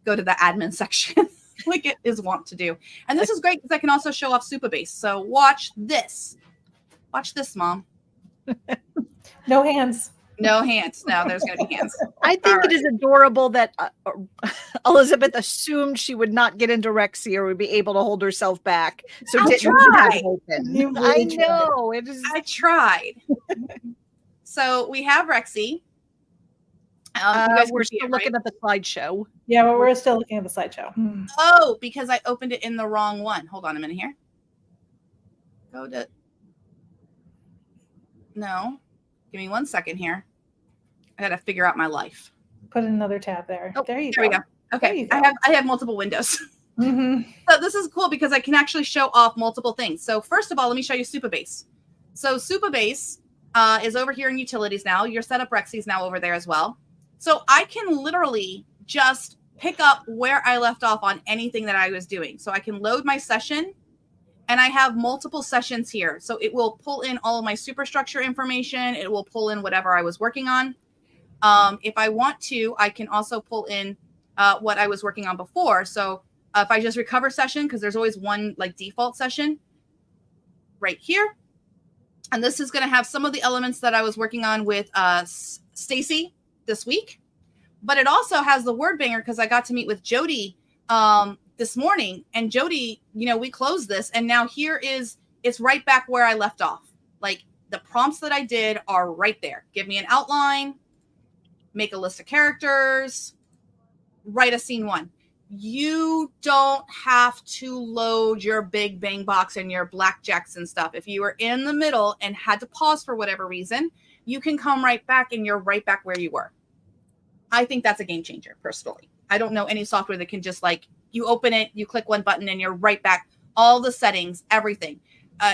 go to the admin section like it is wont to do. And this is great because I can also show off Supabase. So watch this. Watch this, Mom. No hands. No hands. No, there's going to be hands. I think it is adorable that Elizabeth assumed she would not get into Rexy or would be able to hold herself back. So didn't even have it open. I know. It is. I tried. So we have Rexy. We're still looking at the slideshow. Yeah, but we're still looking at the slideshow. Oh, because I opened it in the wrong one. Hold on a minute here. Go to. No. Give me 1 second here. I got to figure out my life. Put another tab there. Oh, there you go. We go. Okay. I have multiple windows. Mm-hmm. So this is cool because I can actually show off multiple things. So first of all, let me show you Supabase. So Supabase is over here in utilities now. Your setup Rexy is now over there as well. So I can literally just pick up where I left off on anything that I was doing. So I can load my session and I have multiple sessions here. So it will pull in all of my superstructure information. It will pull in whatever I was working on. If I want to, I can also pull in what I was working on before. So if I just recover session, because there's always one default session right here. And this is going to have some of the elements that I was working on with Stacey this week. But it also has the word banger because I got to meet with Jody this morning. And Jody, we closed this. And now it's right back where I left off. Like the prompts that I did are right there. Give me an outline. Make a list of characters. Write a scene 1. You don't have to load your big bang box and your blackjacks and stuff. If you were in the middle and had to pause for whatever reason, you can come right back and you're right back where you were. I think that's a game changer, personally. I don't know any software that can just you open it, you click one button and you're right back. All the settings, everything.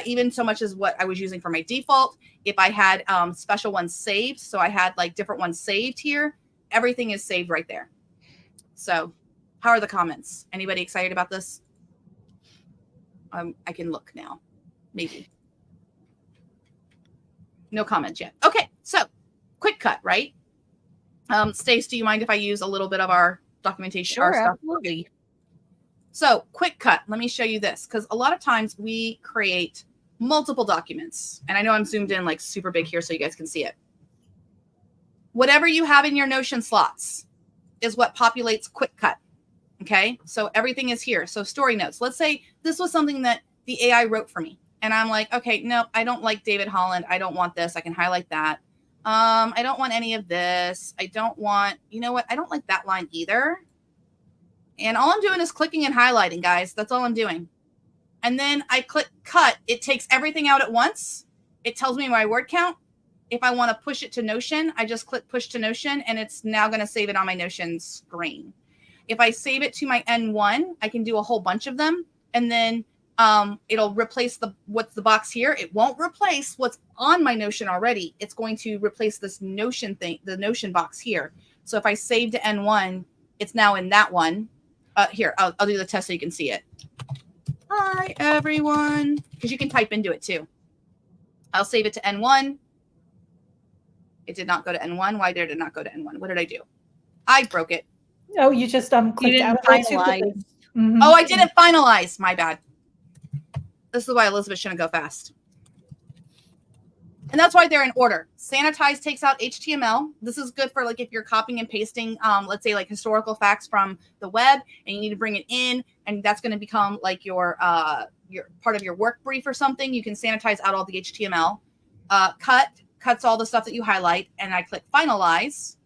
Even so much as what I was using for my default. If I had special ones saved, so I had different ones saved here, everything is saved right there. So how are the comments? Anybody excited about this? I can look now, maybe. No comments yet. Okay, so quick cut, right? Stace, do you mind if I use a little bit of our documentation? Sure, absolutely. So quick cut, let me show you this, because a lot of times we create multiple documents. And I know I'm zoomed in super big here so you guys can see it. Whatever you have in your Notion slots is what populates quick cut. Okay, so everything is here. So story notes. Let's say this was something that the AI wrote for me. And I'm like, okay, no, I don't like David Holland. I don't want this. I can highlight that. I don't want any of this. I don't want, you know what? I don't like that line either. And all I'm doing is clicking and highlighting, guys. That's all I'm doing. And then I click cut. It takes everything out at once. It tells me my word count. If I want to push it to Notion, I just click push to Notion, and it's now going to save it on my Notion screen. If I save it to my N1, I can do a whole bunch of them. And then it'll replace what's the box here. It won't replace what's on my Notion already. It's going to replace this Notion thing, the Notion box here. So if I save to N1, it's now in that one. Here, I'll do the test so you can see it. Hi, everyone. Because you can type into it too. I'll save it to N1. It did not go to N1. Why did it not go to N1? What did I do? I broke it. Oh, you just clicked out of it. Mm-hmm. Oh, I didn't finalize. My bad. This is why Elizabeth shouldn't go fast. And that's why they're in order. Sanitize takes out HTML. This is good for if you're copying and pasting, let's say historical facts from the web, and you need to bring it in, and that's going to become your part of your work brief or something. You can sanitize out all the HTML. Cuts all the stuff that you highlight, and I click finalize.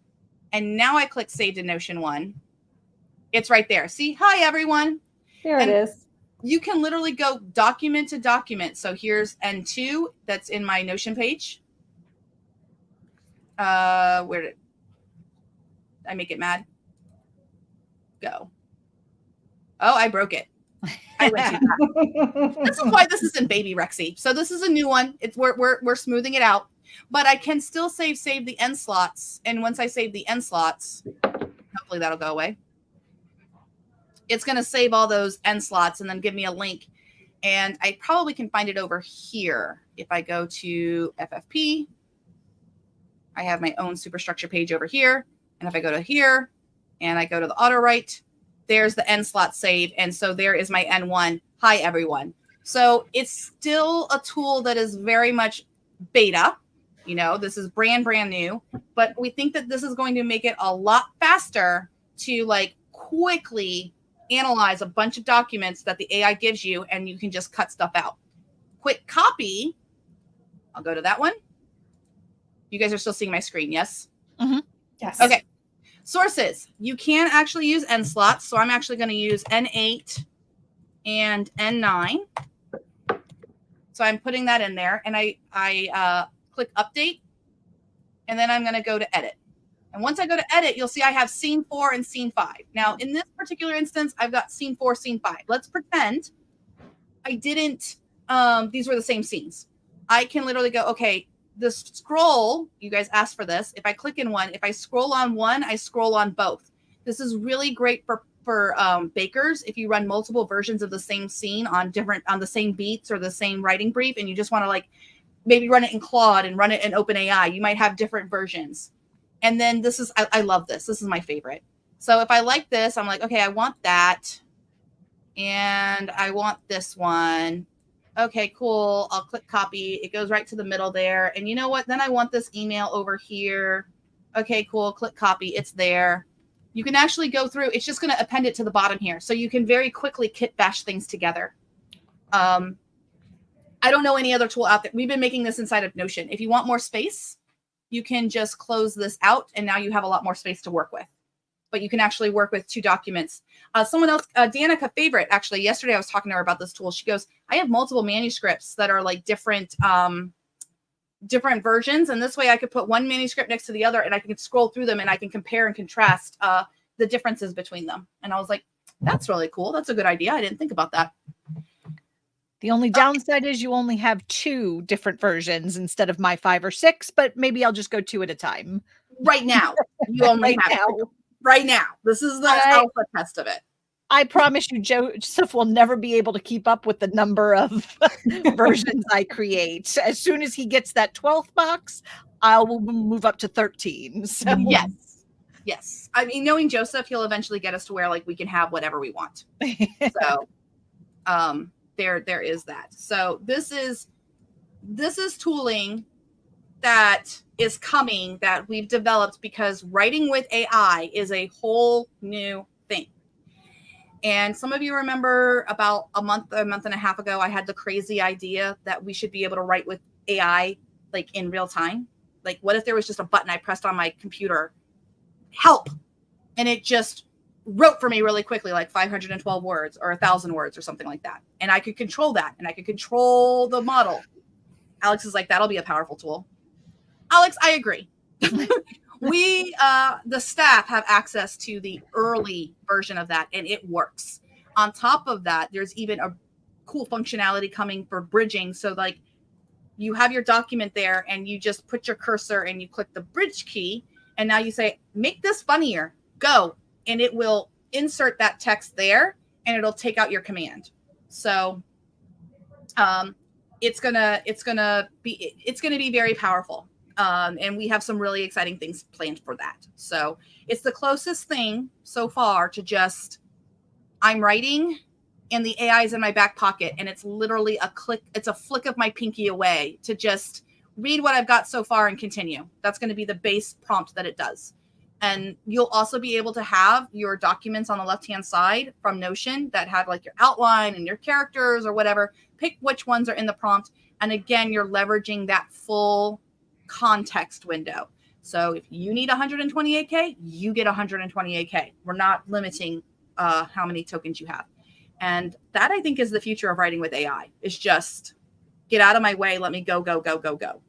And now I click save to Notion 1. It's right there. See? Hi, everyone. There it is. You can literally go document to document. So here's N2 that's in my Notion page. Where did I make it mad? Go. Oh, I broke it. I went too fast. This is why this isn't baby Rexy. So this is a new one. It's we're smoothing it out, but I can still save the end slots. And once I save the end slots, hopefully that'll go away. It's going to save all those end slots and then give me a link. And I probably can find it over here. If I go to FFP, I have my own superstructure page over here. And if I go to here and I go to the auto write, there's the end slot save. And so there is my N1. Hi, everyone. So it's still a tool that is very much beta. You know, this is brand new, but we think that this is going to make it a lot faster to like quickly analyze a bunch of documents that the AI gives you, and you can just cut stuff out. Quick copy. I'll go to that one. You guys are still seeing my screen, yes? Mm-hmm. Yes. Okay. Sources. You can actually use end slots. So I'm actually going to use N8 and N9. So I'm putting that in there, and I click update, and then I'm going to go to edit. And once I go to edit, you'll see I have scene 4 and scene 5. Now, in this particular instance, I've got scene 4, scene 5. Let's pretend I didn't, these were the same scenes. I can literally go, okay, the scroll, you guys asked for this. If I click in one, if I scroll on one, I scroll on both. This is really great for bakers. If you run multiple versions of the same scene on the same beats or the same writing brief, and you just want to like maybe run it in Claude and run it in OpenAI, you might have different versions. And then this is, I love this. This is my favorite. So if I like this, I'm like, okay, I want that. And I want this one. Okay, cool. I'll click copy. It goes right to the middle there. And you know what? Then I want this email over here. Okay, cool. Click copy. It's there. You can actually go through. It's just going to append it to the bottom here. So you can very quickly kit bash things together. I don't know any other tool out there. We've been making this inside of Notion. If you want more space, you can just close this out, and now you have a lot more space to work with. But you can actually work with 2 documents. Someone else, Danica Favorite, actually, yesterday I was talking to her about this tool. She goes, I have multiple manuscripts that are like different versions. And this way I could put one manuscript next to the other, and I can scroll through them, and I can compare and contrast the differences between them. And I was like, that's really cool. That's a good idea. I didn't think about that. The only downside is you only have 2 different versions instead of my 5 or 6, but maybe I'll just go 2 at a time. Right now, you only have right now. This is the alpha test of it. I promise you, Joseph will never be able to keep up with the number of versions I create. As soon as he gets that 12th box, I will move up to 13. So. Yes. I mean, knowing Joseph, he'll eventually get us to where like we can have whatever we want. So, there is that. So this is tooling that is coming that we've developed because writing with AI is a whole new thing. And some of you remember about a month and a half ago, I had the crazy idea that we should be able to write with AI like in real time. Like, what if there was just a button I pressed on my computer, help, and it just wrote for me really quickly, like 512 words or 1,000 words or something like that. And I could control that, and I could control the model. Alex is like, that'll be a powerful tool. Alex, I agree. We, the staff, have access to the early version of that, and it works. On top of that, there's even a cool functionality coming for bridging. So like you have your document there, and you just put your cursor and you click the bridge key, and now you say, make this funnier, go. And it will insert that text there, and it'll take out your command. So it's gonna be very powerful. And we have some really exciting things planned for that. So it's the closest thing so far to just I'm writing and the AI is in my back pocket, and it's literally it's a flick of my pinky away to just read what I've got so far and continue. That's going to be the base prompt that it does. And you'll also be able to have your documents on the left-hand side from Notion that have like your outline and your characters or whatever. Pick which ones are in the prompt. And again, you're leveraging that full context window. So if you need 128K, you get 128K. We're not limiting how many tokens you have. And that, I think, is the future of writing with AI. It's just get out of my way. Let me go, go, go, go, go.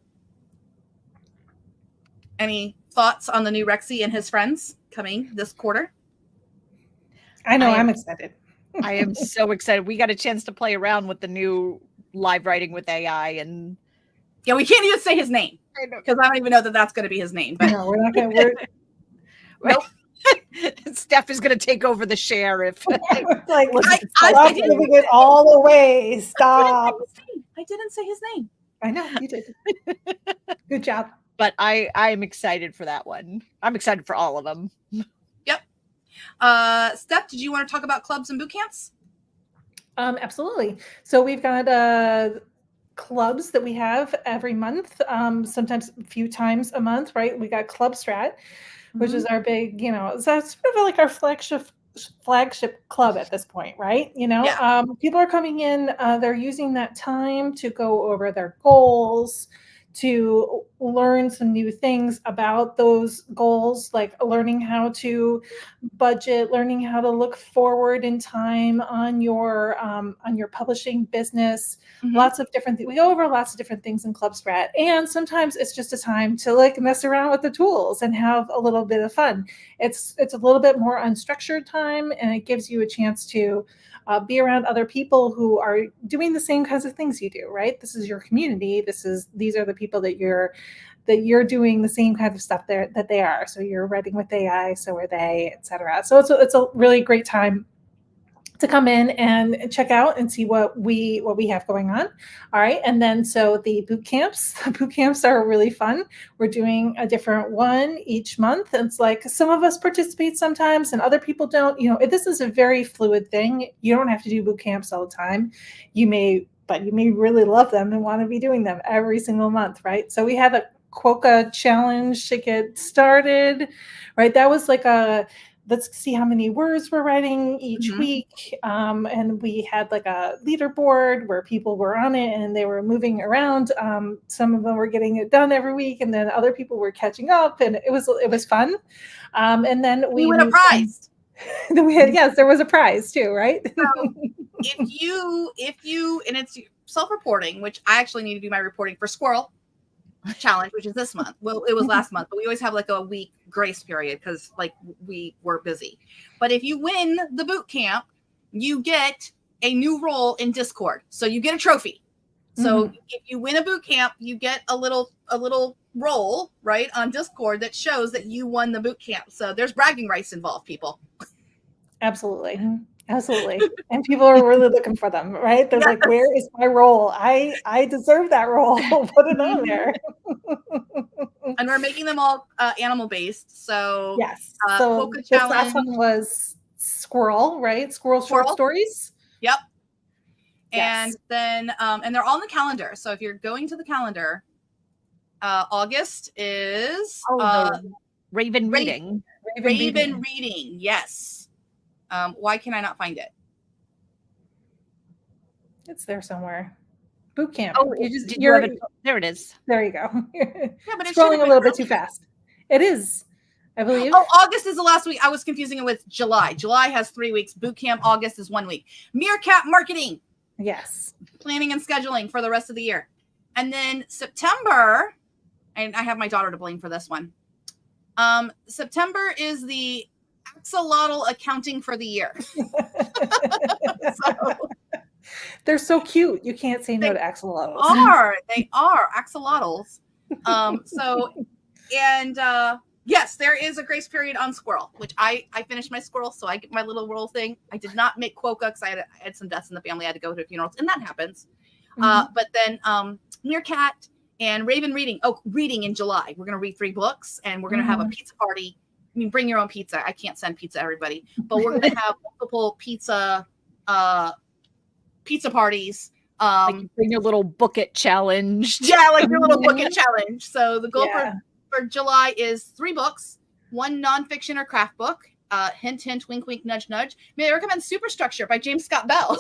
Any thoughts on the new Rexy and his friends coming this quarter? I know, I'm excited. I am so excited. We got a chance to play around with the new live writing with AI, and yeah, we can't even say his name because I don't even know that that's going to be his name. But no, we're not going to. Nope. Steph is going to take over the sheriff. Like, I'm giving it all away. Stop. I didn't say his name. I know you did. Good job. But I am excited for that one. I'm excited for all of them. Yep. Steph, did you want to talk about clubs and boot camps? Absolutely. So we've got clubs that we have every month, sometimes a few times a month, right? We got Club Strat, which is our big, so it's sort of like our flagship club at this point, right? People are coming in, they're using that time to go over their goals, to learn some new things about those goals, like learning how to budget, learning how to look forward in time on your publishing business. Lots of different things. We go over lots of different things in Club Strat, and sometimes it's just a time to like mess around with the tools and have a little bit of fun. It's a little bit more unstructured time, and it gives you a chance to be around other people who are doing the same kinds of things you do, right? This is your community. These are the people that you're doing the same kind of stuff there that they are. So you're writing with AI, so are they, etc. So it's a really great time to come in and check out and see what we have going on. All right. And then so the boot camps are really fun. We're doing a different one each month. It's like some of us participate sometimes and other people don't. This is a very fluid thing. You don't have to do boot camps all the time. But you may really love them and want to be doing them every single month, right? So we had a Quokka challenge to get started, right? That was like let's see how many words we're writing each week. And we had like a leaderboard where people were on it and they were moving around. Some of them were getting it done every week, and then other people were catching up, and it was fun. And then we won a prize. Yes, there was a prize too, right? So if you, and it's self-reporting, which I actually need to do my reporting for Squirrel Challenge, which is this month. Well, it was last month, but we always have like a week grace period because like we were busy. But if you win the boot camp, you get a new role in Discord. So you get a trophy. So if you win a boot camp, you get a little role, right, on Discord that shows that you won the boot camp. So there's bragging rights involved, people. Absolutely. And people are really looking for them, right? They're like, where is my role? I deserve that role. Put it on there. And we're making them all animal based. So yes. So this last one was squirrel, right? Squirrel short stories. Yep. And then and they're all in the calendar. So if you're going to the calendar, August is Raven Reading. Raven Reading, yes. Why can I not find it? It's there somewhere. Boot camp. Oh, there it is. There you go. But it's scrolling a little bit too fast. It is, I believe. Oh, August is the last week. I was confusing it with July. July has 3 weeks. Boot camp. August is 1 week. Meerkat marketing. Yes. Planning and scheduling for the rest of the year. And then September, and I have my daughter to blame for this one. September is the axolotl accounting for the year. They're so cute. You can't say no to axolotls. They are axolotls. Yes, there is a grace period on Squirrel, which I finished my Squirrel, so I get my little roll thing. I did not make Quokka because I had some deaths in the family. I had to go to funerals, and that happens. But then Meerkat and Raven Reading. Oh, reading in July. We're going to read 3 books, and we're going to have a pizza party. I mean, bring your own pizza. I can't send pizza to everybody, but we're going to have multiple pizza parties. Like bring your little book it challenge. Yeah, like your little book it challenge. So the goal for July is 3 books, 1 nonfiction or craft book. Hint, hint, wink, wink, nudge, nudge. May I recommend Superstructure by James Scott Bell.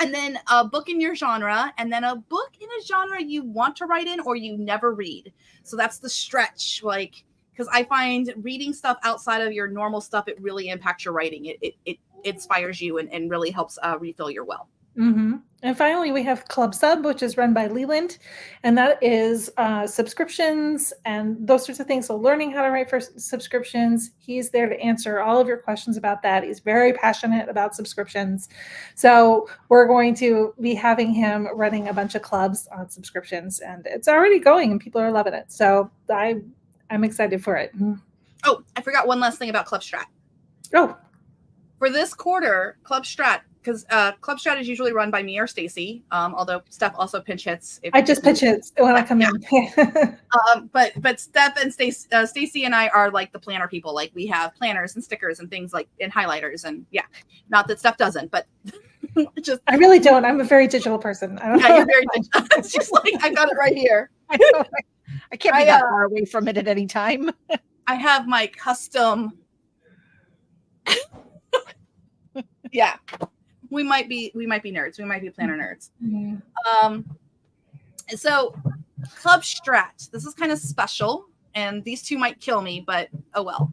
And then a book in your genre, and then a book in a genre you want to write in or you never read. So that's the stretch. Like, because I find reading stuff outside of your normal stuff, it really impacts your writing. It inspires you and really helps refill your well. Mm-hmm. And finally, we have Club Sub, which is run by Leeland, and that is subscriptions and those sorts of things. So learning how to write for subscriptions. He's there to answer all of your questions about that. He's very passionate about subscriptions. So we're going to be having him running a bunch of clubs on subscriptions, and it's already going and people are loving it. So I'm excited for it. Oh, I forgot one last thing about Club Strat. Oh. For this quarter, Club Strat, because Club Strat is usually run by me or Stacey, although Steph also pinch hits. I just pinch hits when I come in. But Steph and Stacey and I are like the planner people. Like we have planners and stickers and things like and highlighters and not that Steph doesn't, but just I really don't. I'm a very digital person. You're very digital. It's just like I got it right here. I can't be that far away from it at any time. I have my custom. We might be nerds. We might be planner nerds. Mm-hmm. So Club Strat, this is kind of special, and these two might kill me, but oh well.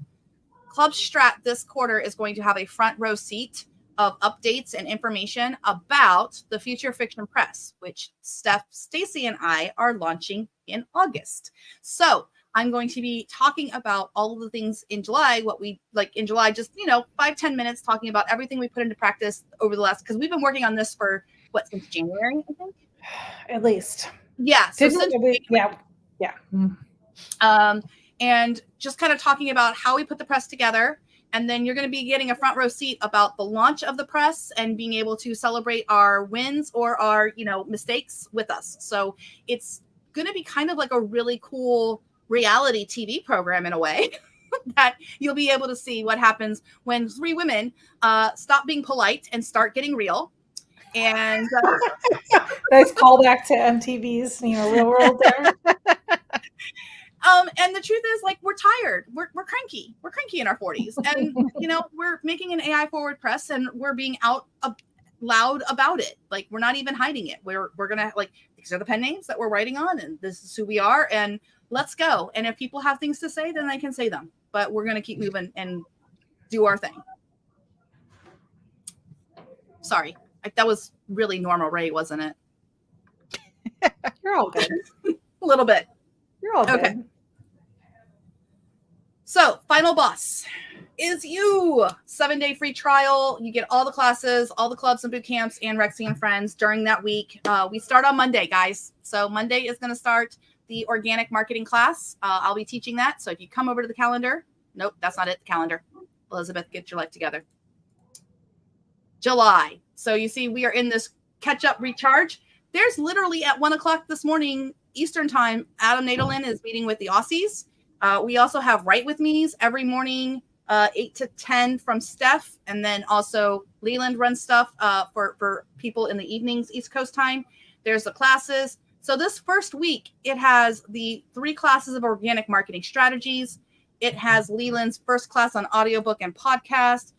Club Strat this quarter is going to have a front row seat of updates and information about the Future Fiction Press, which Steph, Stacey, and I are launching in August. So I'm going to be talking about all of the things in July, what we like in July, just, 5-10 minutes talking about everything we put into practice over the last, because we've been working on this for since January, I think? At least. Yeah. So yeah. And just kind of talking about how we put the press together. And then you're going to be getting a front row seat about the launch of the press and being able to celebrate our wins or our, mistakes with us. So it's going to be kind of like a really cool reality TV program in a way that you'll be able to see what happens when three women stop being polite and start getting real. And nice callback to MTV's, Real World there. And the truth is, like, we're tired. We're cranky. We're cranky in our 40s. And, we're making an AI forward press and we're being out loud about it. Like, we're not even hiding it. We're going to, like, these are the pen names that we're writing on and this is who we are. And let's go. And if people have things to say, then they can say them. But we're going to keep moving and do our thing. Sorry. That was really normal Ray, wasn't it? You're all good. A little bit. You're all good. Okay. So, final boss is you. 7-day free trial. You get all the classes, all the clubs and boot camps, and Rexy and Friends during that week. We start on Monday, guys. So Monday is going to start the organic marketing class. I'll be teaching that. So if you come over to the calendar, nope, that's not it. The calendar. Elizabeth, get your life together. July. So you see, we are in this catch up recharge. There's literally at 1:00 this morning Eastern time, Adam Nadelin is meeting with the Aussies. We also have Write With Me's every morning, 8 to 10 from Steph. And then also Leland runs stuff for people in the evenings, East Coast time. There's the classes. So this first week, it has the 3 classes of organic marketing strategies. It has Leland's first class on audiobook and podcast.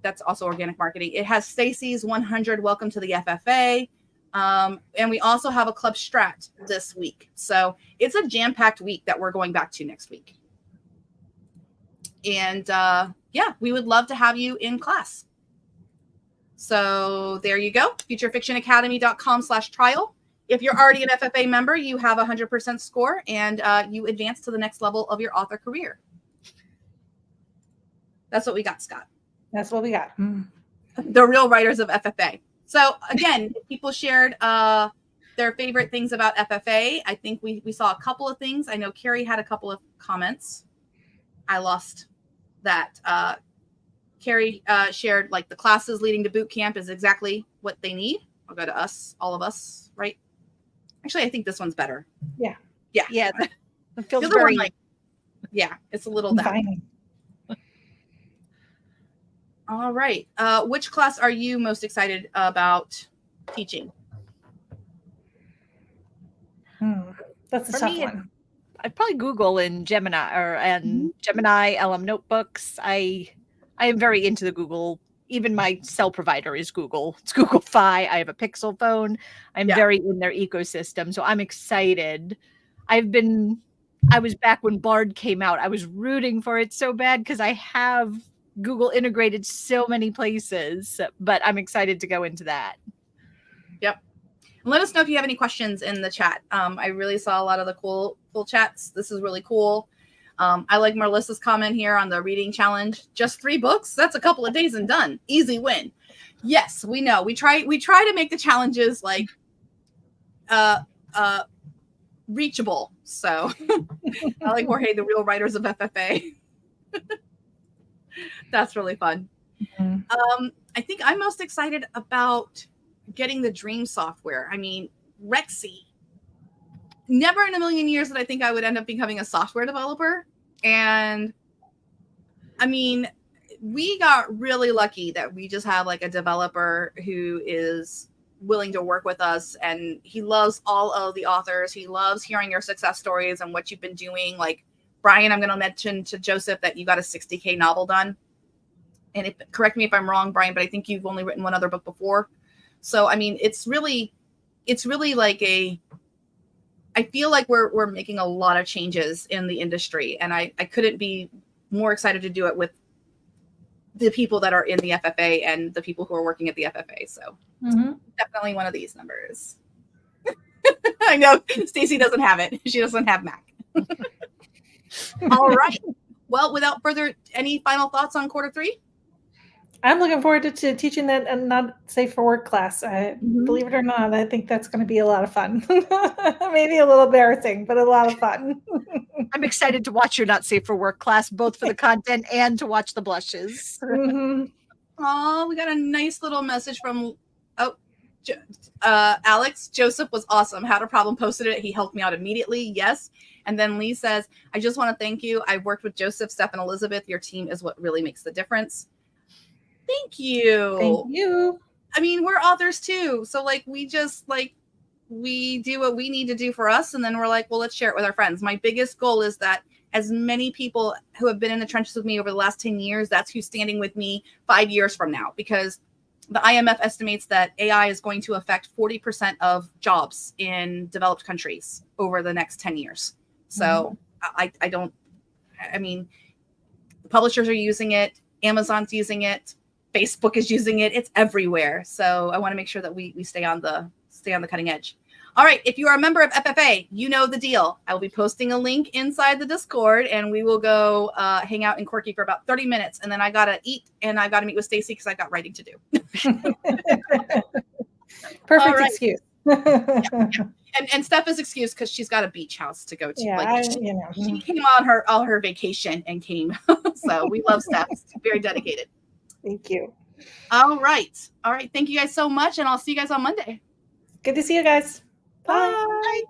That's also organic marketing. It has Stacey's 100 Welcome to the FFA. And we also have a Club Strat this week. So it's a jam-packed week that we're going back to next week. And we would love to have you in class. So there you go. futurefictionacademy.com/trial. If you're already an FFA member, you have a 100% score and you advance to the next level of your author career. That's what we got, Scott. That's what we got. The real writers of FFA. So again, people shared their favorite things about FFA. I think we saw a couple of things. I know Carrie had a couple of comments. I lost that. Carrie shared like the classes leading to boot camp is exactly what they need. I'll go to us, all of us, right? Actually, I think this one's better. Yeah. It feels the very one, it's a little that. All right. Which class are you most excited about teaching? That's a tough one. I'd probably Google and Gemini Gemini LM Notebooks. I am very into the Google. Even my cell provider is Google. It's Google Fi. I have a Pixel phone. I'm very in their ecosystem, so I'm excited. I was back when Bard came out. I was rooting for it so bad because I have Google integrated so many places, but I'm excited to go into that. Yep. And let us know if you have any questions in the chat. I really saw a lot of the cool chats. This is really cool. I like Melissa's comment here on the reading challenge. Just 3 books? That's a couple of days and done. Easy win. Yes, we know. We try to make the challenges like reachable. So I like Jorge, the real writers of FFA. That's really fun. Mm-hmm. I think I'm most excited about getting the Dream software. I mean, Rexy. Never in a million years did I think I would end up becoming a software developer. And I mean, we got really lucky that we just have like a developer who is willing to work with us, and he loves all of the authors. He loves hearing your success stories and what you've been doing. Like Brian, I'm going to mention to Joseph that you got a 60K novel done. And correct me if I'm wrong, Brian, but I think you've only written one other book before. So, I mean, it's really like I feel like we're making a lot of changes in the industry, and I couldn't be more excited to do it with the people that are in the FFA and the people who are working at the FFA. So definitely one of these numbers. I know Stacey doesn't have it. She doesn't have Mac. All right. Well, without further, any final thoughts on Q3? I'm looking forward to teaching that Not Safe for Work class. Believe it or not, I think that's going to be a lot of fun. Maybe a little embarrassing, but a lot of fun. I'm excited to watch your Not Safe for Work class, both for the content and to watch the blushes. Oh, we got a nice little message from Alex. Joseph was awesome. Had a problem, posted it. He helped me out immediately. Yes. And then Lee says, I just want to thank you. I've worked with Joseph, Steph, and Elizabeth. Your team is what really makes the difference. Thank you. Thank you. I mean, we're authors too. So like, we do what we need to do for us. And then we're like, well, let's share it with our friends. My biggest goal is that as many people who have been in the trenches with me over the last 10 years, that's who's standing with me 5 years from now, because the IMF estimates that AI is going to affect 40% of jobs in developed countries over the next 10 years. So I mean, the publishers are using it. Amazon's using it. Facebook is using it. It's everywhere. So I want to make sure that we stay on the cutting edge. All right. If you are a member of FFA, you know the deal. I will be posting a link inside the Discord, and we will go hang out in Corky for about 30 minutes. And then I got to eat, and I got to meet with Stacey because I got writing to do. Perfect excuse. Yeah. And Steph is excused because she's got a beach house to go to. Yeah, she came on her vacation and came. So we love Steph. She's very dedicated. Thank you. All right. Thank you guys so much, and I'll see you guys on Monday. Good to see you guys. Bye. Bye.